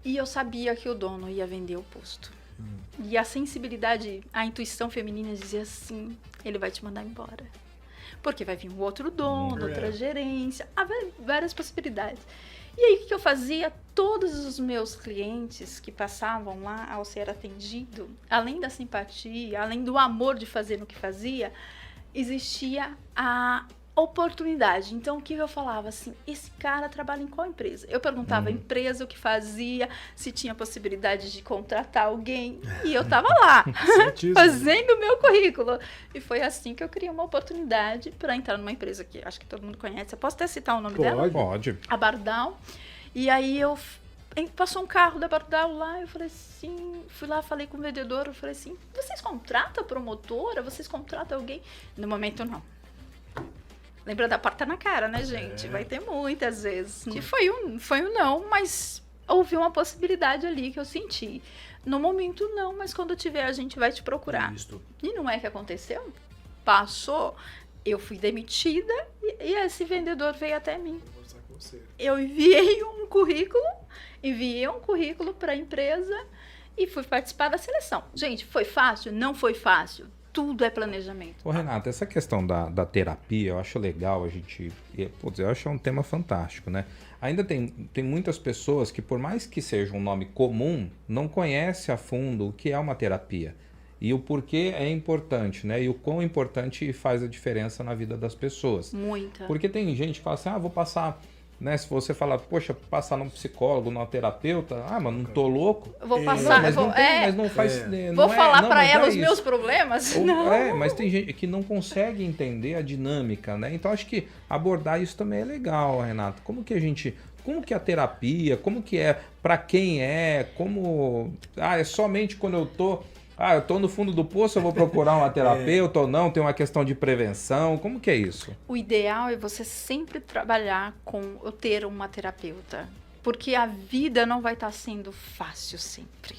e eu sabia que o dono ia vender o posto. E a sensibilidade, a intuição feminina dizia assim, ele vai te mandar embora. Porque vai vir um outro dono, outra gerência, há várias possibilidades. E aí, o que eu fazia? Todos os meus clientes que passavam lá ao ser atendido, além da simpatia, além do amor de fazer o que fazia, existia a oportunidade. Então, o que eu falava assim, esse cara trabalha em qual empresa? Eu perguntava a empresa, o que fazia, se tinha possibilidade de contratar alguém, e eu tava lá, fazendo o meu currículo. E foi assim que eu criei uma oportunidade para entrar numa empresa que acho que todo mundo conhece. Eu posso até citar o nome dela? Pode. A Bardal. E aí passou um carro da Bardal lá, eu falei assim, fui lá, falei com o vendedor, eu falei assim, vocês contratam promotora? Vocês contratam alguém? No momento, não. Lembra da porta na cara, né, gente? Vai ter muitas vezes. E foi um não, mas houve uma possibilidade ali que eu senti. No momento, não, mas quando tiver, a gente vai te procurar. Isso. E não é que aconteceu? Passou, eu fui demitida e esse vendedor veio até mim. Vou mostrar com você. Eu enviei um currículo para a empresa e fui participar da seleção. Gente, foi fácil? Não foi fácil. Tudo é planejamento. Ô, Renata, essa questão da terapia, eu acho legal a gente... eu acho um tema fantástico, né? Ainda tem muitas pessoas que, por mais que seja um nome comum, não conhecem a fundo o que é uma terapia. E o porquê é importante, né? E o quão importante faz a diferença na vida das pessoas. Muita. Porque tem gente que fala assim, vou passar... Né? Se você falar, poxa, passar num psicólogo, num terapeuta, mas não tô louco. Eu vou passar, mas não faz. Vou falar para ela os meus problemas? Não. Mas tem gente que não consegue entender a dinâmica, né? Então acho que abordar isso também é legal, Renato. Como que a terapia, como que é, para quem é, como... é somente quando eu tô no fundo do poço, eu vou procurar uma terapeuta ou não? Tem uma questão de prevenção? Como que é isso? O ideal é você sempre trabalhar ou ter uma terapeuta. Porque a vida não vai estar sendo fácil sempre.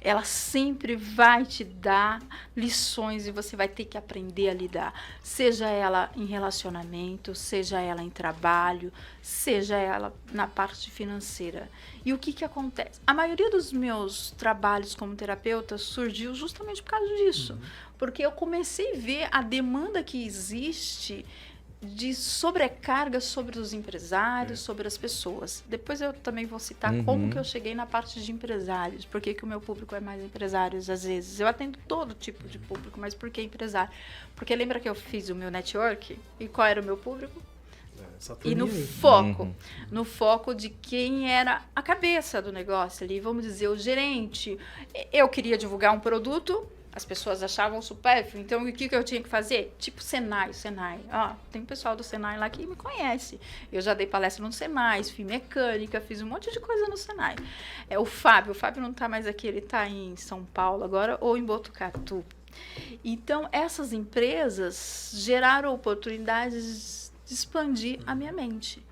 Ela sempre vai te dar lições e você vai ter que aprender a lidar. Seja ela em relacionamento, seja ela em trabalho, seja ela na parte financeira. E o que acontece? A maioria dos meus trabalhos como terapeuta surgiu justamente por causa disso. Porque eu comecei a ver a demanda que existe de sobrecarga sobre os empresários, sobre as pessoas. Depois eu também vou citar como que eu cheguei na parte de empresários, porque que o meu público é mais empresários às vezes. Eu atendo todo tipo de público, mas por que empresário? Porque lembra que eu fiz o meu network? E qual era o meu público? E no foco de quem era a cabeça do negócio ali, vamos dizer, o gerente. Eu queria divulgar um produto, as pessoas achavam supérfluo, então o que eu tinha que fazer? Tipo Senai. Tem um pessoal do Senai lá que me conhece. Eu já dei palestra no Senai, fiz mecânica, fiz um monte de coisa no Senai. O Fábio não está mais aqui, ele está em São Paulo agora, ou em Botucatu. Então, essas empresas geraram oportunidades de expandir a minha mente.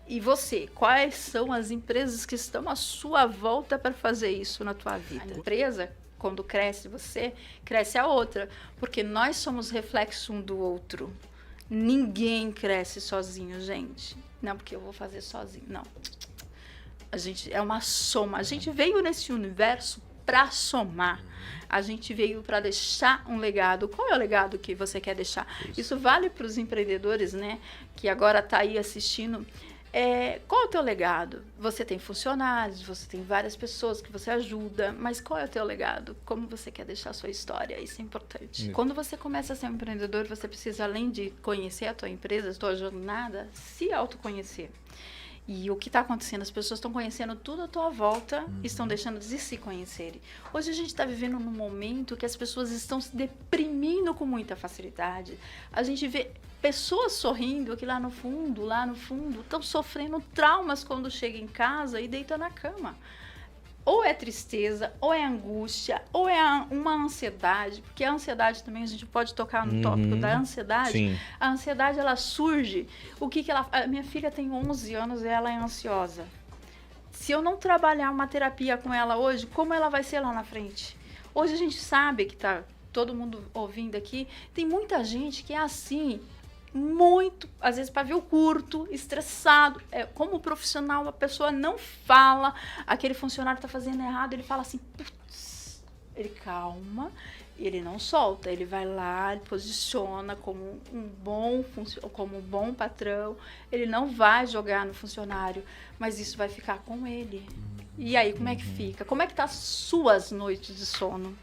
E você, quais são as empresas que estão à sua volta para fazer isso na tua vida? A empresa, quando cresce você, cresce a outra. Porque nós somos reflexo um do outro. Ninguém cresce sozinho, gente. Não, porque eu vou fazer sozinho. Não. A gente é uma soma. A gente veio nesse universo para somar. A gente veio para deixar um legado. Qual é o legado que você quer deixar? Isso vale para os empreendedores, né? Que agora está aí assistindo. Qual é o teu legado? Você tem funcionários, você tem várias pessoas que você ajuda, mas qual é o teu legado? Como você quer deixar a sua história? Isso é importante. Quando você começa a ser um empreendedor, você precisa, além de conhecer a tua empresa, a tua jornada, se autoconhecer. E o que está acontecendo? As pessoas estão conhecendo tudo à tua volta e estão deixando de se conhecerem. Hoje a gente está vivendo num momento que as pessoas estão se deprimindo com muita facilidade. A gente vê pessoas sorrindo que lá no fundo, estão sofrendo traumas quando chegam em casa e deitam na cama. Ou é tristeza, ou é angústia, ou é uma ansiedade, porque a ansiedade também, a gente pode tocar no tópico da ansiedade. Sim. A ansiedade, ela surge, a minha filha tem 11 anos e ela é ansiosa. Se eu não trabalhar uma terapia com ela hoje, como ela vai ser lá na frente? Hoje a gente sabe que tá todo mundo ouvindo aqui, tem muita gente que é assim, muito, às vezes pavio curto, estressado. Como profissional, a pessoa não fala, aquele funcionário está fazendo errado, ele fala assim, putz, ele calma, ele não solta, ele vai lá, ele posiciona como um bom patrão, ele não vai jogar no funcionário, mas isso vai ficar com ele. E aí, como é que fica? Como é que tá as suas noites de sono?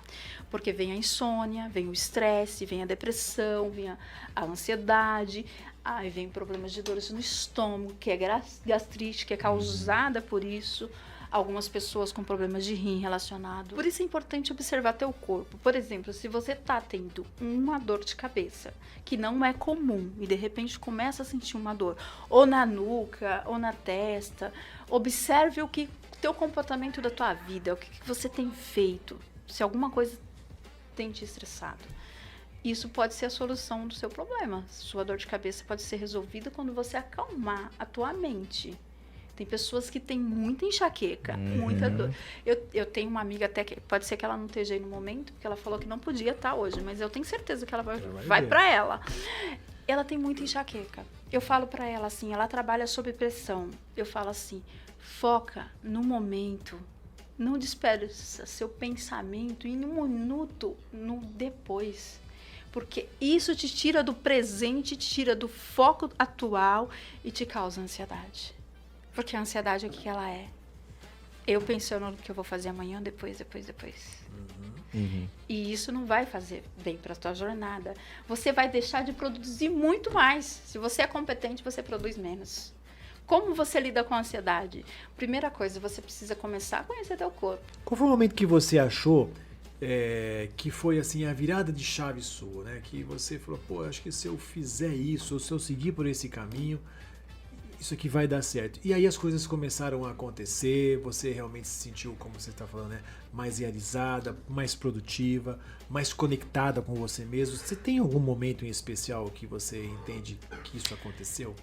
Porque vem a insônia, vem o estresse, vem a depressão, vem a ansiedade, aí vem problemas de dores no estômago, que é gastrite, que é causada por isso. Algumas pessoas com problemas de rim relacionado. Por isso é importante observar teu corpo. Por exemplo, se você está tendo uma dor de cabeça, que não é comum, e de repente começa a sentir uma dor, ou na nuca, ou na testa, observe o que teu comportamento da tua vida, o que você tem feito, se alguma coisa tem te estressado. Isso pode ser a solução do seu problema. Sua dor de cabeça pode ser resolvida quando você acalmar a tua mente. Tem pessoas que têm muita enxaqueca, muita dor. Eu tenho uma amiga até que pode ser que ela não esteja aí no momento, porque ela falou que não podia estar hoje, mas eu tenho certeza que ela vai para ela. Ela tem muita enxaqueca. Eu falo para ela assim, ela trabalha sob pressão. Eu falo assim, foca no momento. Não dispersa seu pensamento em um minuto no depois. Porque isso te tira do presente, te tira do foco atual e te causa ansiedade. Porque a ansiedade é o que ela é. Eu pensando no que eu vou fazer amanhã, depois. E isso não vai fazer bem para a tua jornada. Você vai deixar de produzir muito mais. Se você é competente, você produz menos. Como você lida com a ansiedade? Primeira coisa, você precisa começar a conhecer teu corpo. Qual foi o momento que você achou que foi assim a virada de chave sua, né? Que você falou, pô, acho que se eu fizer isso, ou se eu seguir por esse caminho, isso aqui vai dar certo. E aí as coisas começaram a acontecer, você realmente se sentiu, como você está falando, né? Mais realizada, mais produtiva, mais conectada com você mesmo. Você tem algum momento em especial que você entende que isso aconteceu?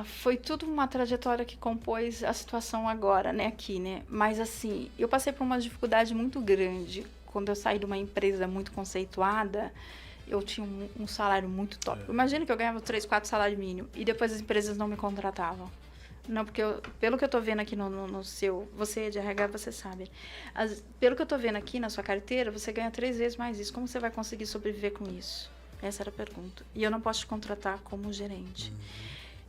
Foi tudo uma trajetória que compôs a situação agora, né, aqui, né? Mas assim, eu passei por uma dificuldade muito grande. Quando eu saí de uma empresa muito conceituada, eu tinha um salário muito top. Imagina que eu ganhava 3, 4 salários mínimos e depois as empresas não me contratavam. Não, porque pelo que eu tô vendo aqui no seu... Você é de RH, você sabe. Pelo que eu tô vendo aqui na sua carteira, você ganha 3 vezes mais isso. Como você vai conseguir sobreviver com isso? Essa era a pergunta. E eu não posso te contratar como gerente.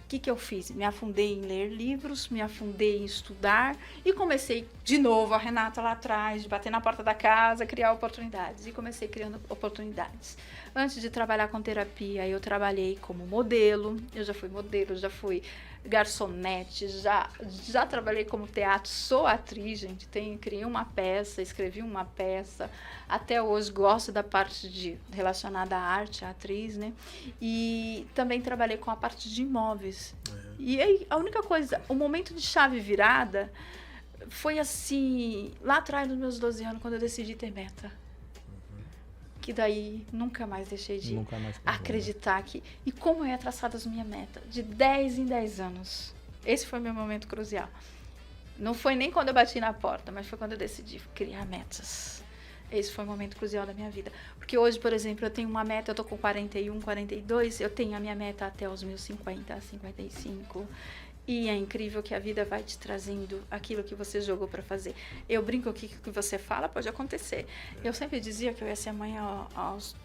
O que eu fiz? Me afundei em ler livros, me afundei em estudar e comecei de novo, a Renata lá atrás, de bater na porta da casa, criar oportunidades. E comecei criando oportunidades. Antes de trabalhar com terapia, eu trabalhei como modelo. Eu já fui modelo, já fui garçonete, já trabalhei como teatro, sou atriz, gente. Criei uma peça, escrevi uma peça. Até hoje gosto da parte relacionada à arte, à atriz, né? E também trabalhei com a parte de imóveis. E aí, a única coisa, o momento de chave virada foi assim, lá atrás dos meus 12 anos, quando eu decidi ter meta. Que daí nunca mais deixei de acreditar que... E como eu ia traçar as minhas metas? De 10 em 10 anos. Esse foi o meu momento crucial. Não foi nem quando eu bati na porta, mas foi quando eu decidi criar metas. Esse foi um momento crucial da minha vida. Porque hoje, por exemplo, eu tenho uma meta, eu tô com 41, 42, eu tenho a minha meta até os meus 50, 55. E é incrível que a vida vai te trazendo aquilo que você jogou para fazer. Eu brinco que o que você fala pode acontecer. Eu sempre dizia que eu ia ser mãe aos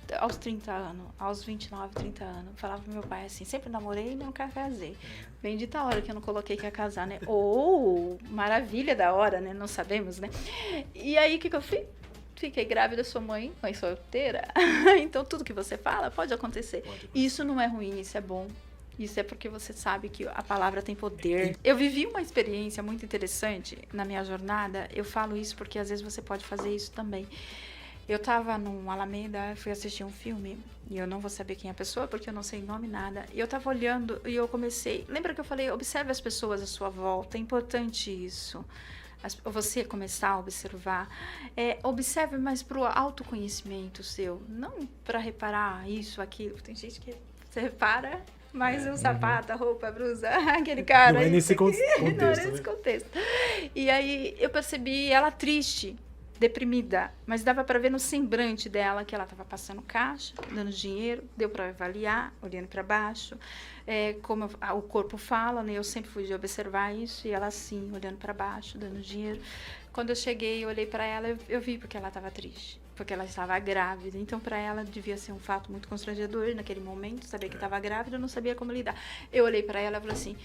30 anos, aos 29, 30 anos. Falava pro meu pai assim, sempre namorei e nunca casei. Bendita a hora que eu não coloquei que ia casar, né? Ou maravilha da hora, né? Não sabemos, né? E aí, o que eu fiz? Fiquei grávida, sou mãe solteira. Então, tudo que você fala pode acontecer. Isso não é ruim, isso é bom. Isso é porque você sabe que a palavra tem poder. Eu vivi uma experiência muito interessante na minha jornada. Eu falo isso porque às vezes você pode fazer isso também. Eu estava num Alameda, fui assistir um filme, e eu não vou saber quem é a pessoa, porque eu não sei nome, nada. E eu estava olhando, e eu comecei... Lembra que eu falei, observe as pessoas à sua volta, é importante isso. Você começar a observar. Observe mais para o autoconhecimento seu, não para reparar isso, aquilo. Tem gente que você repara... Mas o sapato, a roupa, a blusa, aquele cara... Não é nesse contexto. Não é nesse contexto. E aí eu percebi ela triste, deprimida, mas dava para ver no semblante dela que ela estava passando caixa, dando dinheiro, deu para avaliar, olhando para baixo, como o corpo fala, né? Eu sempre fui de observar isso, e ela assim, olhando para baixo, dando dinheiro. Quando eu cheguei, eu olhei para ela, eu vi porque ela estava triste. Porque ela estava grávida, então para ela devia ser um fato muito constrangedor naquele momento, saber que estava grávida, eu não sabia como lidar. Eu olhei para ela e falei assim,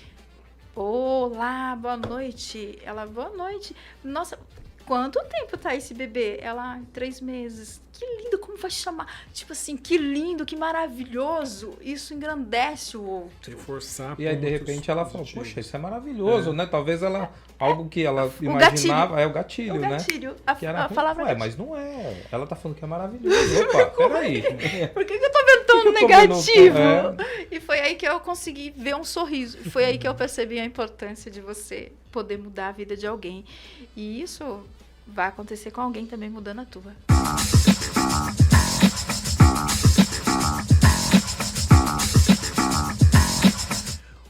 olá, boa noite. Ela, boa noite. Nossa, quanto tempo tá esse bebê? Ela, 3 meses. Que lindo, como vai chamar? Tipo assim, que lindo, que maravilhoso. Isso engrandece o outro. Reforçar. E aí, de repente, ela falou, poxa, isso é maravilhoso, né? Talvez ela, algo que ela imaginava, é o gatilho, né? O gatilho, que era a palavra ruim. Mas não é. Ela tá falando que é maravilhoso. Opa, peraí. Por que eu tô vendo tão negativo? E foi aí que eu consegui ver um sorriso. E foi aí que eu percebi a importância de você poder mudar a vida de alguém. E isso vai acontecer com alguém também mudando a tua.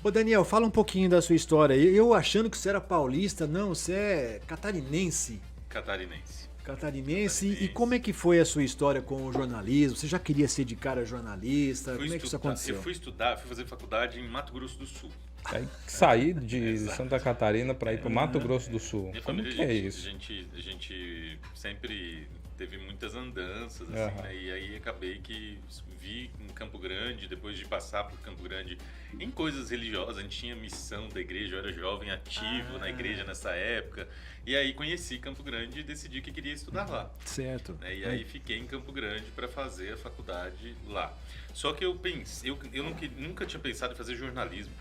Ô Daniel, fala um pouquinho da sua história. Eu achando que você era paulista, não, você é catarinense. Catarinense. E como é que foi a sua história com o jornalismo? Você já queria ser de cara jornalista? Como é que isso aconteceu? Eu fui fazer faculdade em Mato Grosso do Sul. Aí sair de Santa Catarina para ir para Mato Grosso do Sul. Minha Como família, que é isso? A gente sempre teve muitas andanças, assim, né? E aí acabei que vi em Campo Grande, depois de passar por Campo Grande, em coisas religiosas, a gente tinha missão da igreja, eu era jovem ativo na igreja nessa época, e aí conheci Campo Grande e decidi que queria estudar lá. Certo. Né? E aí fiquei em Campo Grande para fazer a faculdade lá. Só que eu nunca tinha pensado em fazer jornalismo.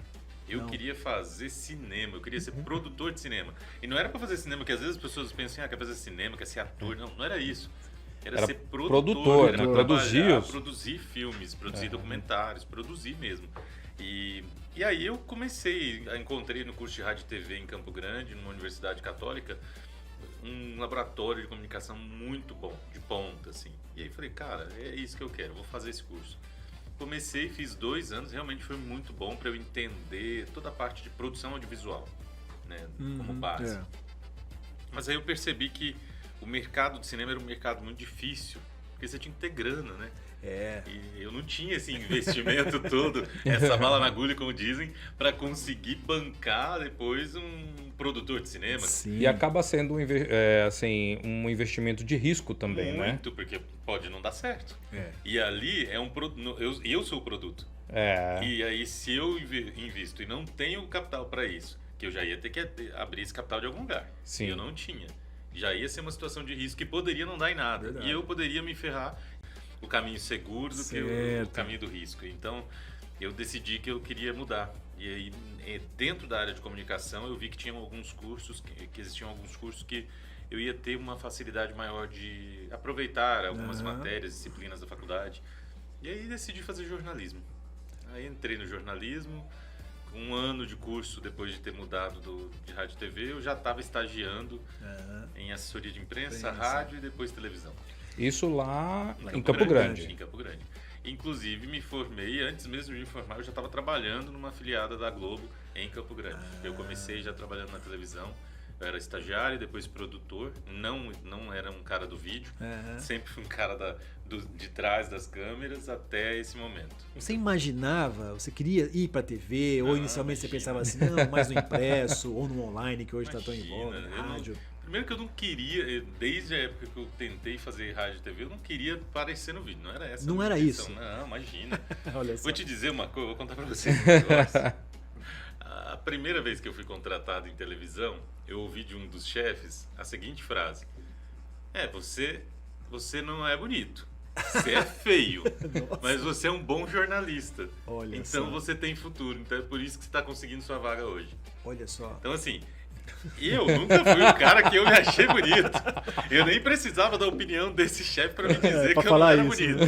Eu queria fazer cinema, eu queria ser produtor de cinema. E não era para fazer cinema, que às vezes as pessoas pensam, quer fazer cinema, quer ser ator. Não era isso. Era ser produtor, era produzir filmes, produzir documentários, produzir mesmo. E aí eu encontrei no curso de rádio e TV em Campo Grande, numa universidade católica, um laboratório de comunicação muito bom, de ponta, assim. E aí falei, cara, é isso que eu quero, vou fazer esse curso. Comecei, fiz 2 anos, realmente foi muito bom para eu entender toda a parte de produção audiovisual, né, como base. Mas aí eu percebi que o mercado de cinema era um mercado muito difícil, porque você tinha que ter grana, né? E eu não tinha esse investimento todo, essa bala na agulha, como dizem, para conseguir bancar depois um produtor de cinema. Sim. E acaba sendo um investimento de risco também, né? Muito, porque pode não dar certo. E ali é um produto. Eu sou o produto. E aí, se eu invisto e não tenho capital para isso, que eu já ia ter que abrir esse capital de algum lugar. Sim. E eu não tinha. Já ia ser uma situação de risco que poderia não dar em nada. Verdade. E eu poderia me ferrar o caminho seguro do que o caminho do risco. Então, eu decidi que eu queria mudar. E aí, dentro da área de comunicação, eu vi que tinham alguns cursos, que existiam alguns cursos que eu ia ter uma facilidade maior de aproveitar algumas matérias, disciplinas da faculdade. E aí, decidi fazer jornalismo. Aí, entrei no jornalismo. 1 ano de curso depois de ter mudado de rádio e TV, eu já estava estagiando em assessoria de imprensa, rádio e depois televisão. Isso lá em Campo Grande. Em Campo Grande. Inclusive, me formei, antes mesmo de me formar, eu já estava trabalhando numa afiliada da Globo em Campo Grande. Eu comecei já trabalhando na televisão, eu Eu era estagiário, depois produtor. Não era um cara do vídeo. Sempre fui um cara de trás das câmeras até esse momento. Você imaginava, você queria ir para a TV, ou inicialmente você pensava assim, não, mais no impresso, ou no online, que hoje está tão em voga, rádio? Primeiro que eu não queria, desde a época que eu tentei fazer rádio e TV, eu não queria aparecer no vídeo. Não era essa. Não era isso? Não, imagina. Olha só. Vou te dizer uma coisa, vou contar para vocês um negócio. A primeira vez que eu fui contratado em televisão, eu ouvi de um dos chefes a seguinte frase: você não é bonito, você é feio, mas você é um bom jornalista. Olha então só. Você tem futuro, então é por isso que você está conseguindo sua vaga hoje. Olha só. Então assim, eu nunca fui o cara que eu me achei bonito. Eu nem precisava da opinião desse chefe para me dizer que eu não era bonito.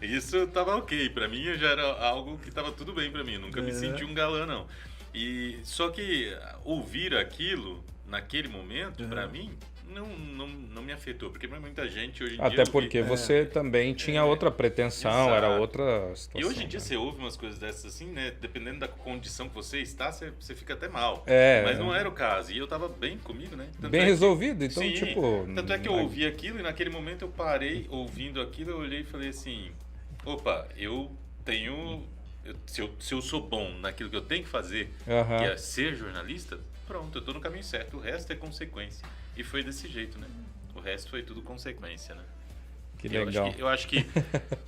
Isso tava ok, para mim já era algo que tava tudo bem para mim, eu nunca me senti um galã não. E só que ouvir aquilo naquele momento, para mim, não me afetou, porque para muita gente hoje em dia... Até porque você também tinha outra pretensão, exato. era outra situação. E hoje em dia você ouve umas coisas dessas assim, né? Dependendo da condição que você está, você fica até mal. Mas não era o caso, e eu tava bem comigo, né? Tanto bem resolvido, então sim, tipo... Tanto é que eu ouvi aquilo e naquele momento eu parei ouvindo aquilo, eu olhei e falei assim, opa, eu tenho... Se eu sou bom naquilo que eu tenho que fazer, que é ser jornalista, pronto, eu tô no caminho certo. O resto é consequência. E foi desse jeito, né? O resto foi tudo consequência, né? Que legal. Eu acho que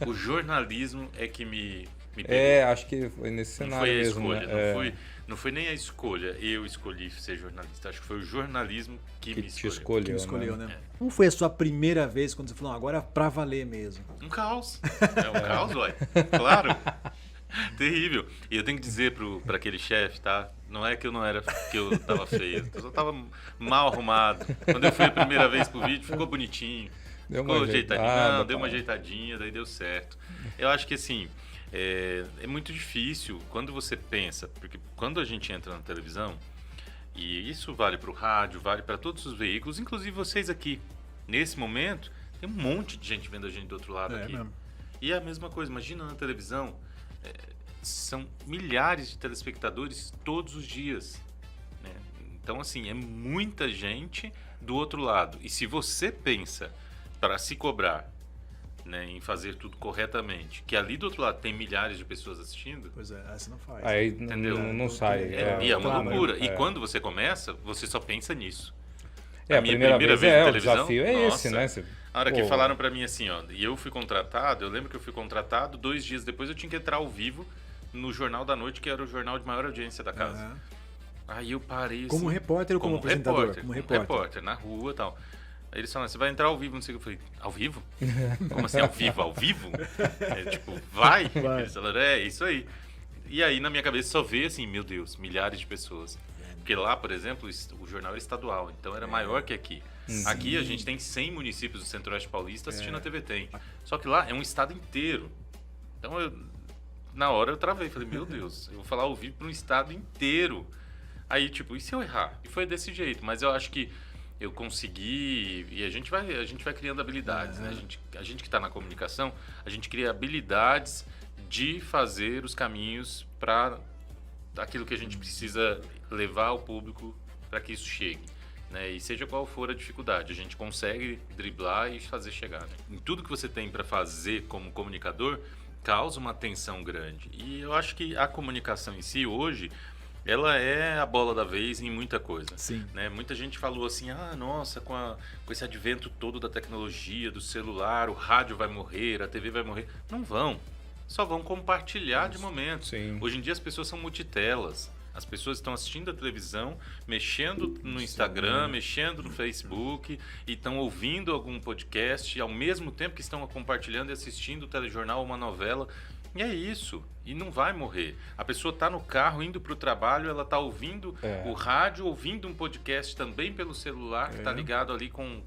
o jornalismo é que me pegou. Acho que foi nesse cenário não foi a mesmo, escolha, né? Não foi nem a escolha, eu escolhi ser jornalista. Acho que foi o jornalismo que me te escolheu. Que me escolheu, escolheu, né? Como foi a sua primeira vez quando você falou, agora pra valer mesmo? Um caos. É um caos, ué. Claro. Terrível. E eu tenho que dizer para aquele chefe, tá? Não é que eu tava feio, eu só tava mal arrumado. Quando eu fui a primeira vez pro vídeo, ficou bonitinho. Ficou ajeitadinho. Deu uma ajeitadinha, daí deu certo. Eu acho que assim, é muito difícil quando você pensa, porque quando a gente entra na televisão, e isso vale para o rádio, vale para todos os veículos, inclusive vocês aqui. Nesse momento, tem um monte de gente vendo a gente do outro lado aqui. Mesmo. E é a mesma coisa, imagina na televisão, são milhares de telespectadores todos os dias, né? Então assim, é muita gente do outro lado, e se você pensa para se cobrar, né, em fazer tudo corretamente, que ali do outro lado tem milhares de pessoas assistindo, Pois é, aí você não faz. Aí entendeu? não sai. E é uma claro, loucura. E quando você começa, você só pensa nisso. A minha primeira vez na o televisão, desafio é esse, né? A hora que falaram pra mim assim, ó, e eu fui contratado, eu lembro que eu fui contratado, 2 dias depois eu tinha que entrar ao vivo no Jornal da Noite, que era o jornal de maior audiência da casa. Aí eu parei assim, Como repórter ou como apresentador? Como repórter, na rua e tal. Aí eles falaram, você vai entrar ao vivo, não sei o que. Eu falei, ao vivo? Como assim, ao vivo? Ao vivo? Tipo, vai? Eles falaram, isso aí. E aí na minha cabeça só veio assim, meu Deus, milhares de pessoas. Porque lá, por exemplo, o jornal era estadual, então era maior que aqui. Aqui a gente tem 100 municípios do Centro-Oeste Paulista assistindo a TV Tem. Só que lá é um estado inteiro. Então, na hora eu travei, falei, meu Deus, eu vou falar ao vivo para um estado inteiro. Aí, tipo, e se eu errar? E foi desse jeito, mas eu acho que eu consegui, e a gente vai criando habilidades, né? A gente que está na comunicação, a gente cria habilidades de fazer os caminhos para aquilo que a gente precisa levar ao público para que isso chegue, né? E seja qual for a dificuldade, a gente consegue driblar e fazer chegar, né? Em tudo que você tem para fazer como comunicador, causa uma tensão grande. E eu acho que a comunicação em si, hoje, ela é a bola da vez em muita coisa. Sim. Né? Muita gente falou assim, nossa, com esse advento todo da tecnologia, do celular, o rádio vai morrer, a TV vai morrer. Não vão. Só vão compartilhar de momentos. Sim. Hoje em dia as pessoas são multitelas. As pessoas estão assistindo a televisão, mexendo no Instagram, mexendo no Facebook, e estão ouvindo algum podcast, ao mesmo tempo que estão compartilhando e assistindo o telejornal ou uma novela. E é isso. E não vai morrer. A pessoa está no carro, indo para o trabalho, ela está ouvindo o rádio, ouvindo um podcast também pelo celular, que está ligado ali com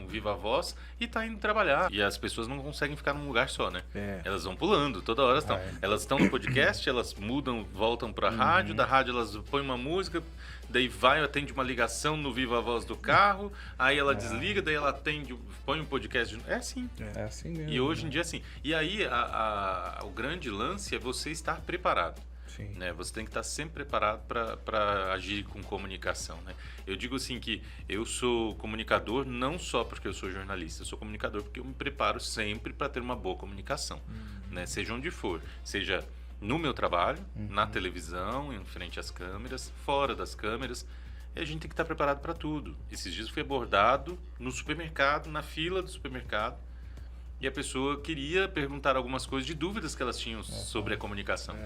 Viva Voz, e está indo trabalhar. E as pessoas não conseguem ficar num lugar só, né? Elas vão pulando, toda hora estão. Elas estão no podcast, elas mudam, voltam para a rádio, da rádio elas põem uma música, daí vai, atende uma ligação no Viva Voz do carro, aí ela desliga, daí ela atende, põe um podcast. É assim. É assim mesmo. E hoje em dia é assim. E aí o grande lance é você estar preparado. Sim. Né? Você tem que estar sempre preparado para agir com comunicação. Né? Eu digo assim que eu sou comunicador não só porque eu sou jornalista, eu sou comunicador porque eu me preparo sempre para ter uma boa comunicação, né? Seja onde for, seja no meu trabalho, na televisão, em frente às câmeras, fora das câmeras. E a gente tem que estar preparado para tudo. Esses dias eu fui abordado no supermercado, na fila do supermercado, e a pessoa queria perguntar algumas coisas de dúvidas que elas tinham sobre a comunicação.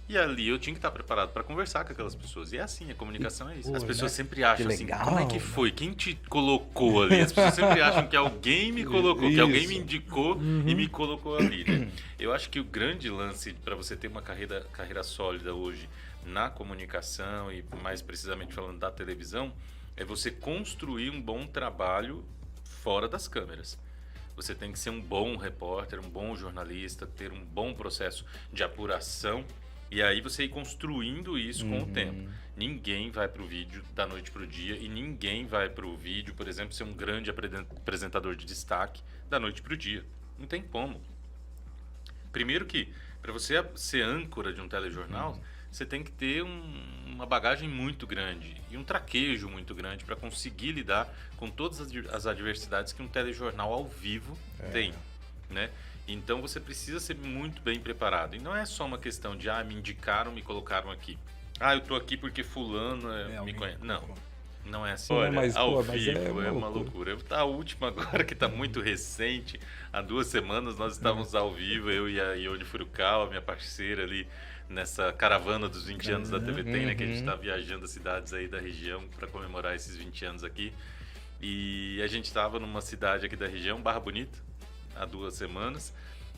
E ali eu tinha que estar preparado para conversar com aquelas pessoas. E é assim, a comunicação é isso. As pessoas sempre acham assim, como é que foi? Quem te colocou ali? As pessoas sempre acham que alguém me colocou, que alguém me indicou e me colocou ali. Né? Eu acho que o grande lance para você ter uma carreira sólida hoje na comunicação e mais precisamente falando da televisão, é você construir um bom trabalho fora das câmeras. Você tem que ser um bom repórter, um bom jornalista, ter um bom processo de apuração e aí você ir construindo isso com o tempo. Ninguém vai para o vídeo da noite para o dia e ninguém vai para o vídeo, por exemplo, ser um grande apresentador de destaque da noite para o dia. Não tem como. Primeiro que, para você ser âncora de um telejornal, você tem que ter uma bagagem muito grande e um traquejo muito grande para conseguir lidar com todas as adversidades que um telejornal ao vivo tem, né? Então você precisa ser muito bem preparado. E não é só uma questão de me indicaram, me colocaram aqui. Eu tô aqui porque fulano me conhece. Não é assim. Olha, ao vivo é uma loucura. A última agora, que está muito recente, há 2 semanas nós estávamos ao vivo, eu e a Ione Furukawa, minha parceira ali, nessa caravana dos 20 anos da TV Tem, né, que a gente está viajando as cidades aí da região para comemorar esses 20 anos aqui. E a gente estava numa cidade aqui da região, Barra Bonita, há 2 semanas,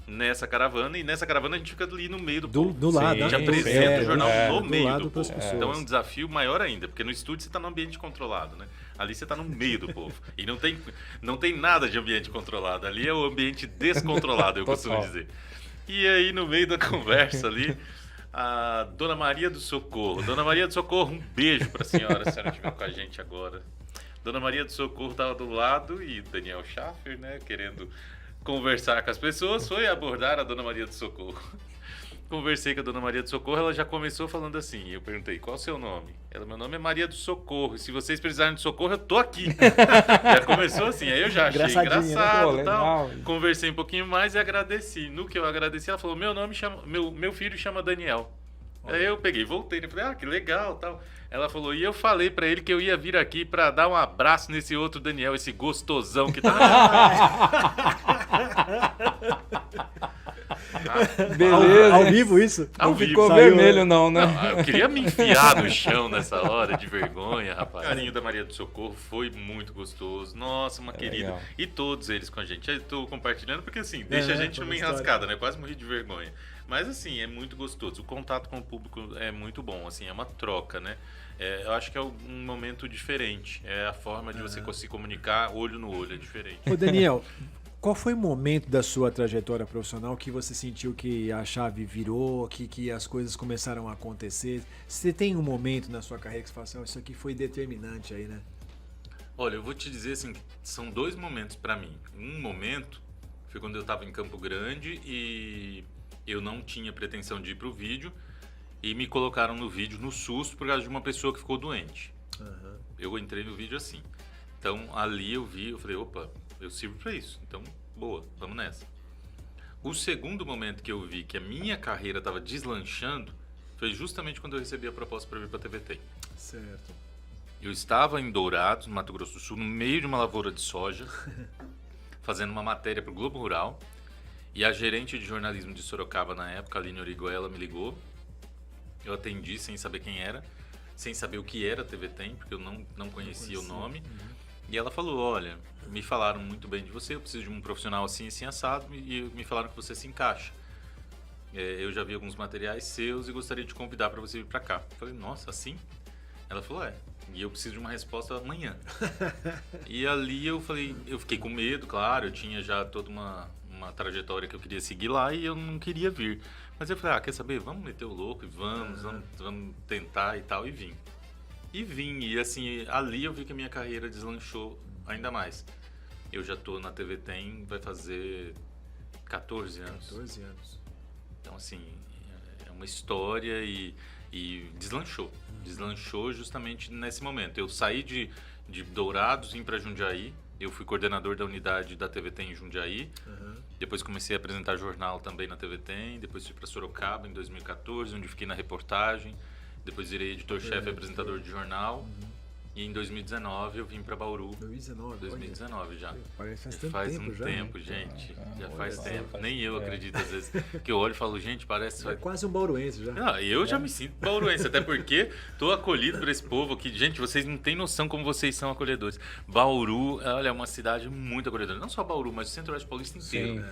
nessa caravana, e nessa caravana a gente fica ali no meio do povo. Do lado. A gente apresenta o jornal no meio do povo. Então é um desafio maior ainda, porque no estúdio você está num ambiente controlado, né? Ali você está no meio do povo. E não tem nada de ambiente controlado. Ali é o ambiente descontrolado, eu costumo dizer. E aí, no meio da conversa ali, a Dona Maria do Socorro. Dona Maria do Socorro, um beijo para a senhora, se a senhora estiver com a gente agora. Dona Maria do Socorro estava do lado e Daniel Schaffer, né, querendo conversar com as pessoas, foi abordar a Dona Maria do Socorro. Conversei com a Dona Maria do Socorro, ela já começou falando assim, eu perguntei, qual é o seu nome? Ela, meu nome é Maria do Socorro, e se vocês precisarem de socorro, eu tô aqui. Já começou assim, aí eu já achei engraçado, né? Tal. Conversei um pouquinho mais e agradeci. No que eu agradeci, ela falou, meu filho chama Daniel. Aí eu peguei, voltei, e falei, que legal, tal. Ela falou, e eu falei pra ele que eu ia vir aqui pra dar um abraço nesse outro Daniel, esse gostosão que tá Beleza. Ao vivo isso? Não ficou vermelho não, né? Eu queria me enfiar no chão nessa hora, de vergonha, rapaz. O carinho da Maria do Socorro foi muito gostoso. Nossa, uma querida. Legal. E todos eles com a gente. Eu tô compartilhando porque assim, deixa a gente numa enrascada, né? Quase morri de vergonha. Mas assim, é muito gostoso. O contato com o público é muito bom, assim, é uma troca, né? Eu acho que é um momento diferente. É a forma de você se comunicar olho no olho, é diferente. Ô Daniel, qual foi o momento da sua trajetória profissional que você sentiu que a chave virou, que as coisas começaram a acontecer? Você tem um momento na sua carreira que você fala assim, isso aqui foi determinante aí, né? Olha, eu vou te dizer assim, são 2 momentos para mim. Um momento foi quando eu estava em Campo Grande e eu não tinha pretensão de ir pro vídeo e me colocaram no vídeo no susto por causa de uma pessoa que ficou doente. Eu entrei no vídeo assim. Então ali eu falei, opa, eu sirvo para isso. Então, boa, vamos nessa. O segundo momento que eu vi que a minha carreira estava deslanchando foi justamente quando eu recebi a proposta para vir para a TV Tem. Certo. Eu estava em Dourados, no Mato Grosso do Sul, no meio de uma lavoura de soja, fazendo uma matéria para o Globo Rural. E a gerente de jornalismo de Sorocaba na época, Aline Origuela, me ligou. Eu atendi sem saber quem era, sem saber o que era a TV Tem, porque eu não conhecia o nome. E ela falou, olha, me falaram muito bem de você, eu preciso de um profissional assim, assim, assado, e me falaram que você se encaixa. Eu já vi alguns materiais seus e gostaria de te convidar para você vir para cá. Eu falei, nossa, assim? Ela falou, e eu preciso de uma resposta amanhã. E ali eu fiquei com medo, claro, eu tinha já toda uma trajetória que eu queria seguir lá e eu não queria vir. Mas eu falei, quer saber, vamos meter o louco e vamos tentar e tal, e vim. E assim, ali eu vi que a minha carreira deslanchou ainda mais. Eu já tô na TV Tem, vai fazer 14 anos. 14 anos. Então assim, é uma história e deslanchou. Deslanchou justamente nesse momento. Eu saí de Dourados, vim para Jundiaí. Eu fui coordenador da unidade da TVT em Jundiaí. Depois comecei a apresentar jornal também na TVT. Depois fui para Sorocaba em 2014, onde fiquei na reportagem. Depois virei editor-chefe e apresentador de jornal. E em 2019 eu vim para Bauru. 2019 já. Faz um tempo, tempo, gente. Já faz tempo. Nem eu acredito às vezes. Que eu olho e falo, gente, parece... É quase um bauruense já. Não, eu já me sinto bauruense, até porque tô acolhido por esse povo aqui. Gente, vocês não têm noção como vocês são acolhedores. Bauru, olha, é uma cidade muito acolhedora. Não só Bauru, mas o Centro-Oeste Paulista inteiro.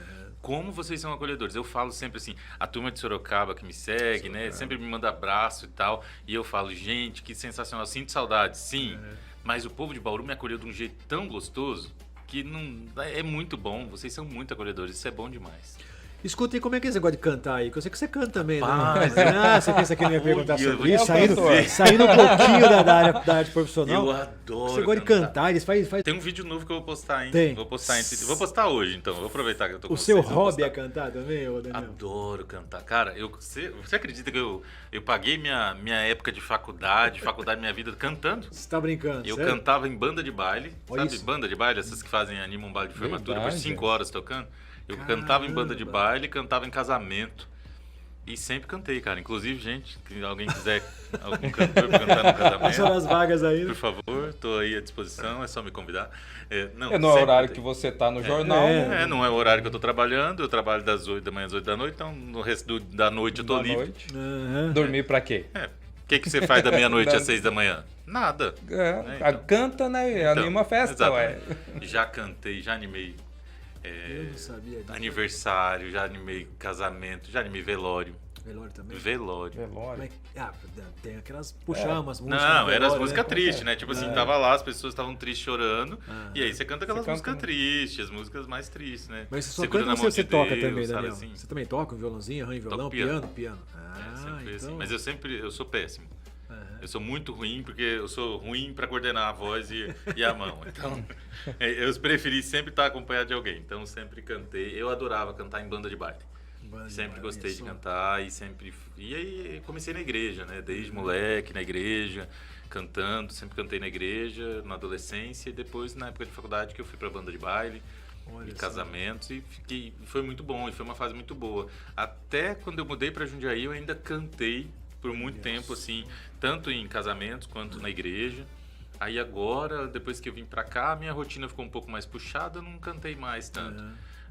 Como vocês são acolhedores. Eu falo sempre assim, a turma de Sorocaba que me segue, né? Sempre me manda abraço e tal. E eu falo, gente, que sensacional. Sinto saudade, sim. Mas o povo de Bauru me acolheu de um jeito tão gostoso que não é muito bom. Vocês são muito acolhedores. Isso é bom demais. Escuta, e como é que é esse negócio de cantar aí? Que eu sei que você canta também, né? Ah, você pensa que ele ia perguntar sobre isso? isso? Saindo um pouquinho da arte profissional. Eu adoro. Você gosta de cantar, eles fazem... Tem um vídeo novo que eu vou postar, hein? Tem. Vou postar hoje, então. Vou aproveitar que eu tô com O vocês. seu hobby é cantar também, ô Daniel? Adoro cantar. Cara, você acredita que eu paguei minha época de faculdade, minha vida cantando? Você tá brincando, Eu sério? cantava em banda de baile, Olha sabe? isso. Banda de baile, essas que animam um baile de formatura por Verdade. 5 horas tocando. Eu cantava em banda de baile, cantava em casamento. E sempre cantei, cara. Inclusive, gente, se alguém quiser algum cantor pra cantar no Passando casamento, as vagas aí, né? por favor, tô aí à disposição, é só me convidar. Não, É no sempre horário cantei. que você tá no jornal. Não é o horário que eu tô trabalhando, eu trabalho das 8 da manhã às 8 da noite, então no resto da noite eu tô Da livre. noite. Aham. Dormir pra quê? O que você faz da meia-noite às 6 da manhã? Nada. Então. Canta, né? Anima a festa, ué. exatamente. Já cantei, já animei Eu não sabia disso. aniversário, já animei casamento, já animei velório. Velório também? Velório. Como é que- tem aquelas... Puxar umas músicas. Não, no era as velório, músicas né? tristes, né? Tipo assim, tava lá, as pessoas estavam tristes chorando. E aí você canta aquelas Você canta- músicas tristes, as músicas mais tristes, né? Mas você só Segura canta na ou mão você de toca Deus, também, sabe Daniel? assim? Você também toca um violãozinho, arranha violão, Toco piano? Sempre assim. Então... Mas eu sou péssimo. Eu sou muito ruim, porque eu sou ruim para coordenar a voz e a mão. Então, eu preferi sempre estar acompanhado de alguém. Então, sempre cantei. Eu adorava cantar em banda de baile. Sempre gostei de cantar e sempre... E aí, comecei na igreja, né? Desde moleque, na igreja, cantando. Sempre cantei na igreja, na adolescência. E depois, na época de faculdade, que eu fui para banda de baile. E casamentos. E foi muito bom. E foi uma fase muito boa. Até quando eu mudei para Jundiaí, eu ainda cantei por muito tempo, assim, tanto em casamentos quanto na igreja. Aí agora, depois que eu vim pra cá, a minha rotina ficou um pouco mais puxada, eu não cantei mais tanto.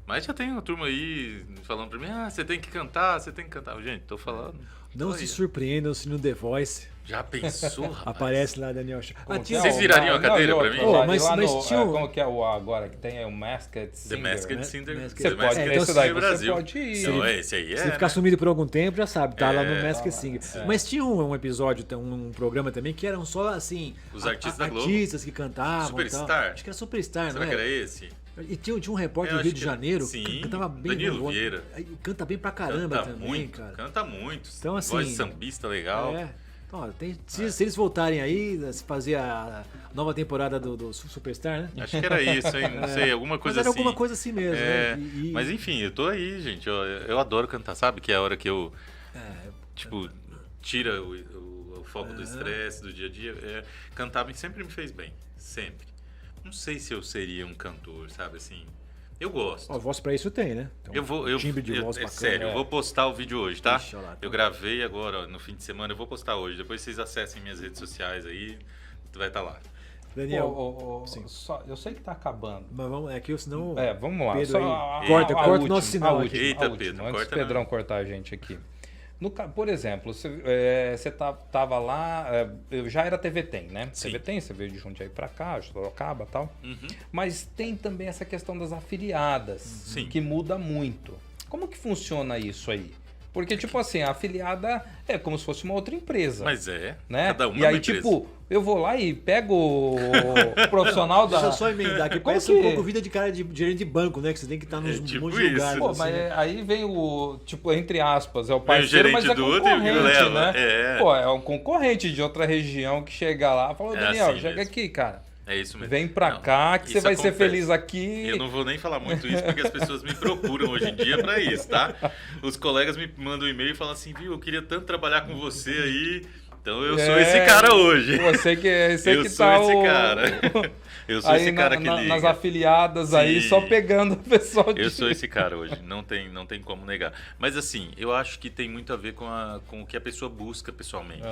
Mas já tem uma turma aí falando pra mim, você tem que cantar, você tem que cantar. Gente, tô falando. Não se surpreendam se no The Voice Já pensou, rapaz? aparece lá Daniel. Vocês virariam a cadeira pra mim? Mas tinha um- Como que é o agora que tem? É o Masked The Singer. Masked né? Singer. Masked- Você The pode, Masked esse daí Singer você Brasil. pode ir. Então, esse aí é. Se ficar sumido por algum tempo, já sabe, tá lá no É, Masked Singer. Mas tinha um episódio, um programa também, que eram só, assim... Os artistas da Globo. Artistas que cantavam e tal. Superstar. Acho que era Superstar, Será não que era? era esse? E tinha um repórter Eu do Rio acho de que- Janeiro sim, que cantava bem. Danilo bom. Vieira. Canta bem pra caramba Canta também, muito, cara. canta muito. Então, assim, Voz sambista legal. Então, ó, se eles voltarem aí, se fazer a nova temporada do Superstar, né? Acho que era isso, hein? Não sei, alguma coisa Mas era assim. alguma coisa assim mesmo, É, né? Mas enfim, eu tô aí, gente. Eu adoro cantar, sabe? Que é a hora que eu, tira o foco do estresse, do dia a dia. Cantar sempre me fez bem, sempre. Não sei se eu seria um cantor, sabe? Assim, eu gosto. Ó, voz pra isso tem, né? Então, timbre de voz bacana. Sério, eu vou postar o vídeo hoje, tá? Deixa lá, Eu gravei agora, ó, no fim de semana, eu vou postar hoje. Depois vocês acessem minhas redes sociais aí, vai estar lá. Daniel, eu sei que tá acabando. mas vamos, é que senão... Vamos lá. Pedro Só aí, corta o última, nosso sinal a aqui. última, Eita, a última, Pedro, antes corta do Pedrão não. cortar a gente aqui. Por exemplo, você tava lá, eu já era TVTem, né? Sim. TVTem, você veio de Jundiaí pra cá, Sorocaba e tal. Uhum. Mas tem também essa questão das afiliadas, Sim. que muda muito. Como que funciona isso aí? Porque, tipo assim, a afiliada é como se fosse uma outra empresa. Mas é, né? cada uma E é uma aí, empresa. tipo, eu vou lá e pego o profissional da... Deixa eu só emendar, que Como parece que- um pouco vida de cara de gerente de banco, né? Que você tem que estar nos tipo monte de isso. lugares. Pô, assim, mas né? aí vem o, tipo, entre aspas, é o Vem o parceiro, mas gerente é do outro e concorrente, leva, né? é. Pô, é um concorrente de outra região que chega lá e fala, É Daniel, assim chega mesmo. aqui, cara. É isso mesmo. Vem pra cá que você vai ser feliz aqui. Eu não vou nem falar muito isso porque as pessoas me procuram hoje em dia pra isso, tá? Os colegas me mandam um e-mail e falam assim, viu, eu queria tanto trabalhar com você aí. Então eu sou esse cara hoje. Você que eu que sou tá esse cara. Eu sou esse cara que liga. Nas afiliadas aí, só pegando o pessoal. Eu sou esse cara hoje, não tem como negar. Mas assim, eu acho que tem muito a ver com o que a pessoa busca pessoalmente.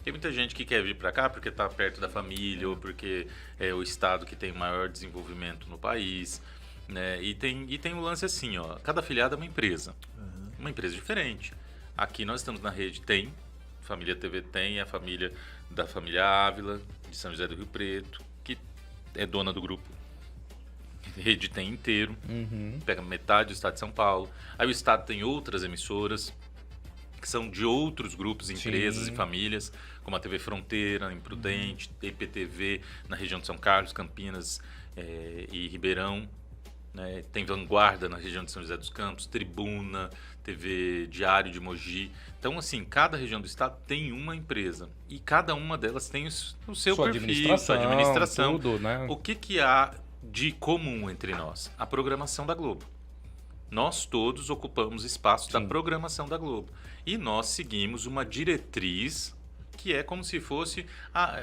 Tem muita gente que quer vir para cá porque está perto da família ou porque é o estado que tem maior desenvolvimento no país, né? E tem um lance assim, ó, cada afiliado é uma empresa diferente. Aqui nós estamos na rede Família TV tem, a família da família Ávila, de São José do Rio Preto, que é dona do grupo. Rede tem inteiro, pega metade do estado de São Paulo. Aí o estado tem outras emissoras, que são de outros grupos, empresas e famílias, como a TV Fronteira, Imprudente, IPTV, na região de São Carlos, Campinas e Ribeirão. Né? Tem Vanguarda na região de São José dos Campos, Tribuna, TV Diário de Mogi. Então, assim, cada região do estado tem uma empresa e cada uma delas tem o seu perfil, sua administração. Tudo, né? O que há de comum entre nós? A programação da Globo. Nós todos ocupamos espaço da programação da Globo. E nós seguimos uma diretriz que é como se fosse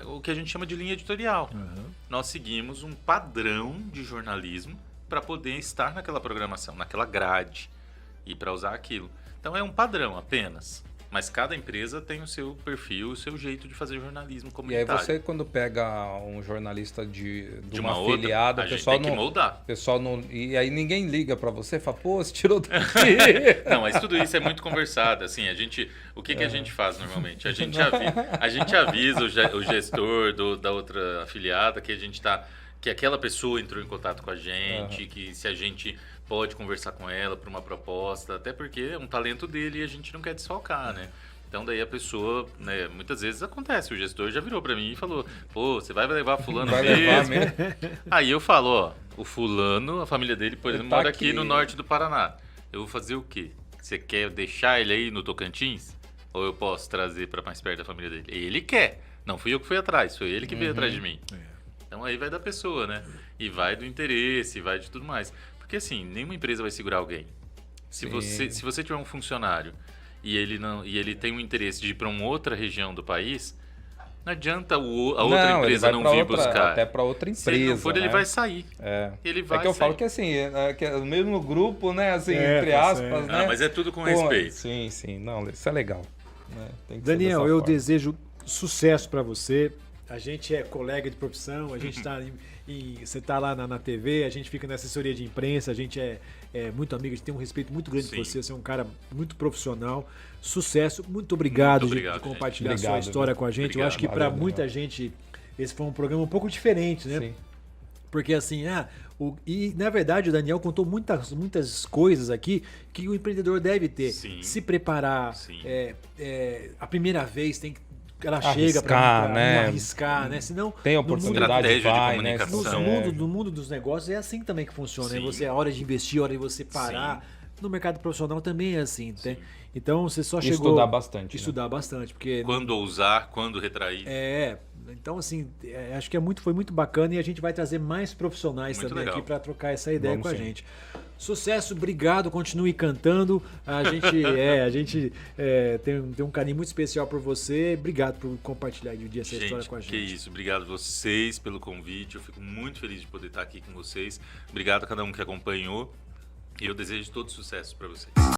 o que a gente chama de linha editorial. Nós seguimos um padrão de jornalismo para poder estar naquela programação, naquela grade e para usar aquilo. Então é um padrão apenas, mas cada empresa tem o seu perfil, o seu jeito de fazer jornalismo comunitário. E aí você, quando pega um jornalista de uma outra, afiliada, a gente tem que moldar. E aí ninguém liga para você, fala, pô, você tirou daqui. Não, mas tudo isso é muito conversado. Assim, o que a gente faz normalmente? A gente avisa o gestor da outra afiliada que aquela pessoa entrou em contato com a gente, que se a gente pode conversar com ela para uma proposta, até porque é um talento dele e a gente não quer desfalcar, né? Então daí a pessoa, né, muitas vezes acontece, o gestor já virou para mim e falou, pô, você vai levar fulano mesmo? Aí eu falo, ó, o fulano, a família dele, por exemplo, mora aqui no norte do Paraná. Eu vou fazer o quê? Você quer deixar ele aí no Tocantins? Ou eu posso trazer para mais perto da família dele? Ele quer. Não fui eu que fui atrás, foi ele que veio atrás de mim. Então aí vai da pessoa, né? E vai do interesse, vai de tudo mais. Porque assim, nenhuma empresa vai segurar alguém. Se você tiver um funcionário e ele tem um interesse de ir para uma outra região do país, não adianta a outra empresa não vir buscar. Até para outra empresa. Se não for, ele vai sair. Ele vai que eu falo que assim, que é o mesmo grupo, né? Assim, entre aspas, né? Não, mas é tudo com respeito. Sim. Não, isso é legal. Né? Tem que Daniel, eu desejo sucesso para você. A gente é colega de profissão, a gente está você está lá na TV, a gente fica na assessoria de imprensa, a gente é muito amigo, a gente tem um respeito muito grande por você é um cara muito profissional. Sucesso, muito obrigado, de compartilhar a sua história com a gente. Eu acho que para muita gente esse foi um programa um pouco diferente, né? Sim. Porque assim, e na verdade o Daniel contou muitas coisas aqui que o empreendedor deve ter. Se preparar, a primeira vez tem que ela chega para não arriscar, né? Senão, tem oportunidade de comunicação. No mundo dos negócios é assim também que funciona. Né? A hora de investir, a hora de você parar. No mercado profissional também é assim. Né? Então você só chegou... Estudar bastante. Estudar bastante. Porque quando ousar, quando retrair. Então assim, acho que foi muito bacana e a gente vai trazer mais profissionais muito também aqui para trocar essa ideia com a gente. Sucesso, obrigado, continue cantando. A gente tem um carinho muito especial por você. Obrigado por compartilhar e essa história com a gente. Que isso, obrigado a vocês pelo convite. Eu fico muito feliz de poder estar aqui com vocês. Obrigado a cada um que acompanhou. E eu desejo todo sucesso para vocês.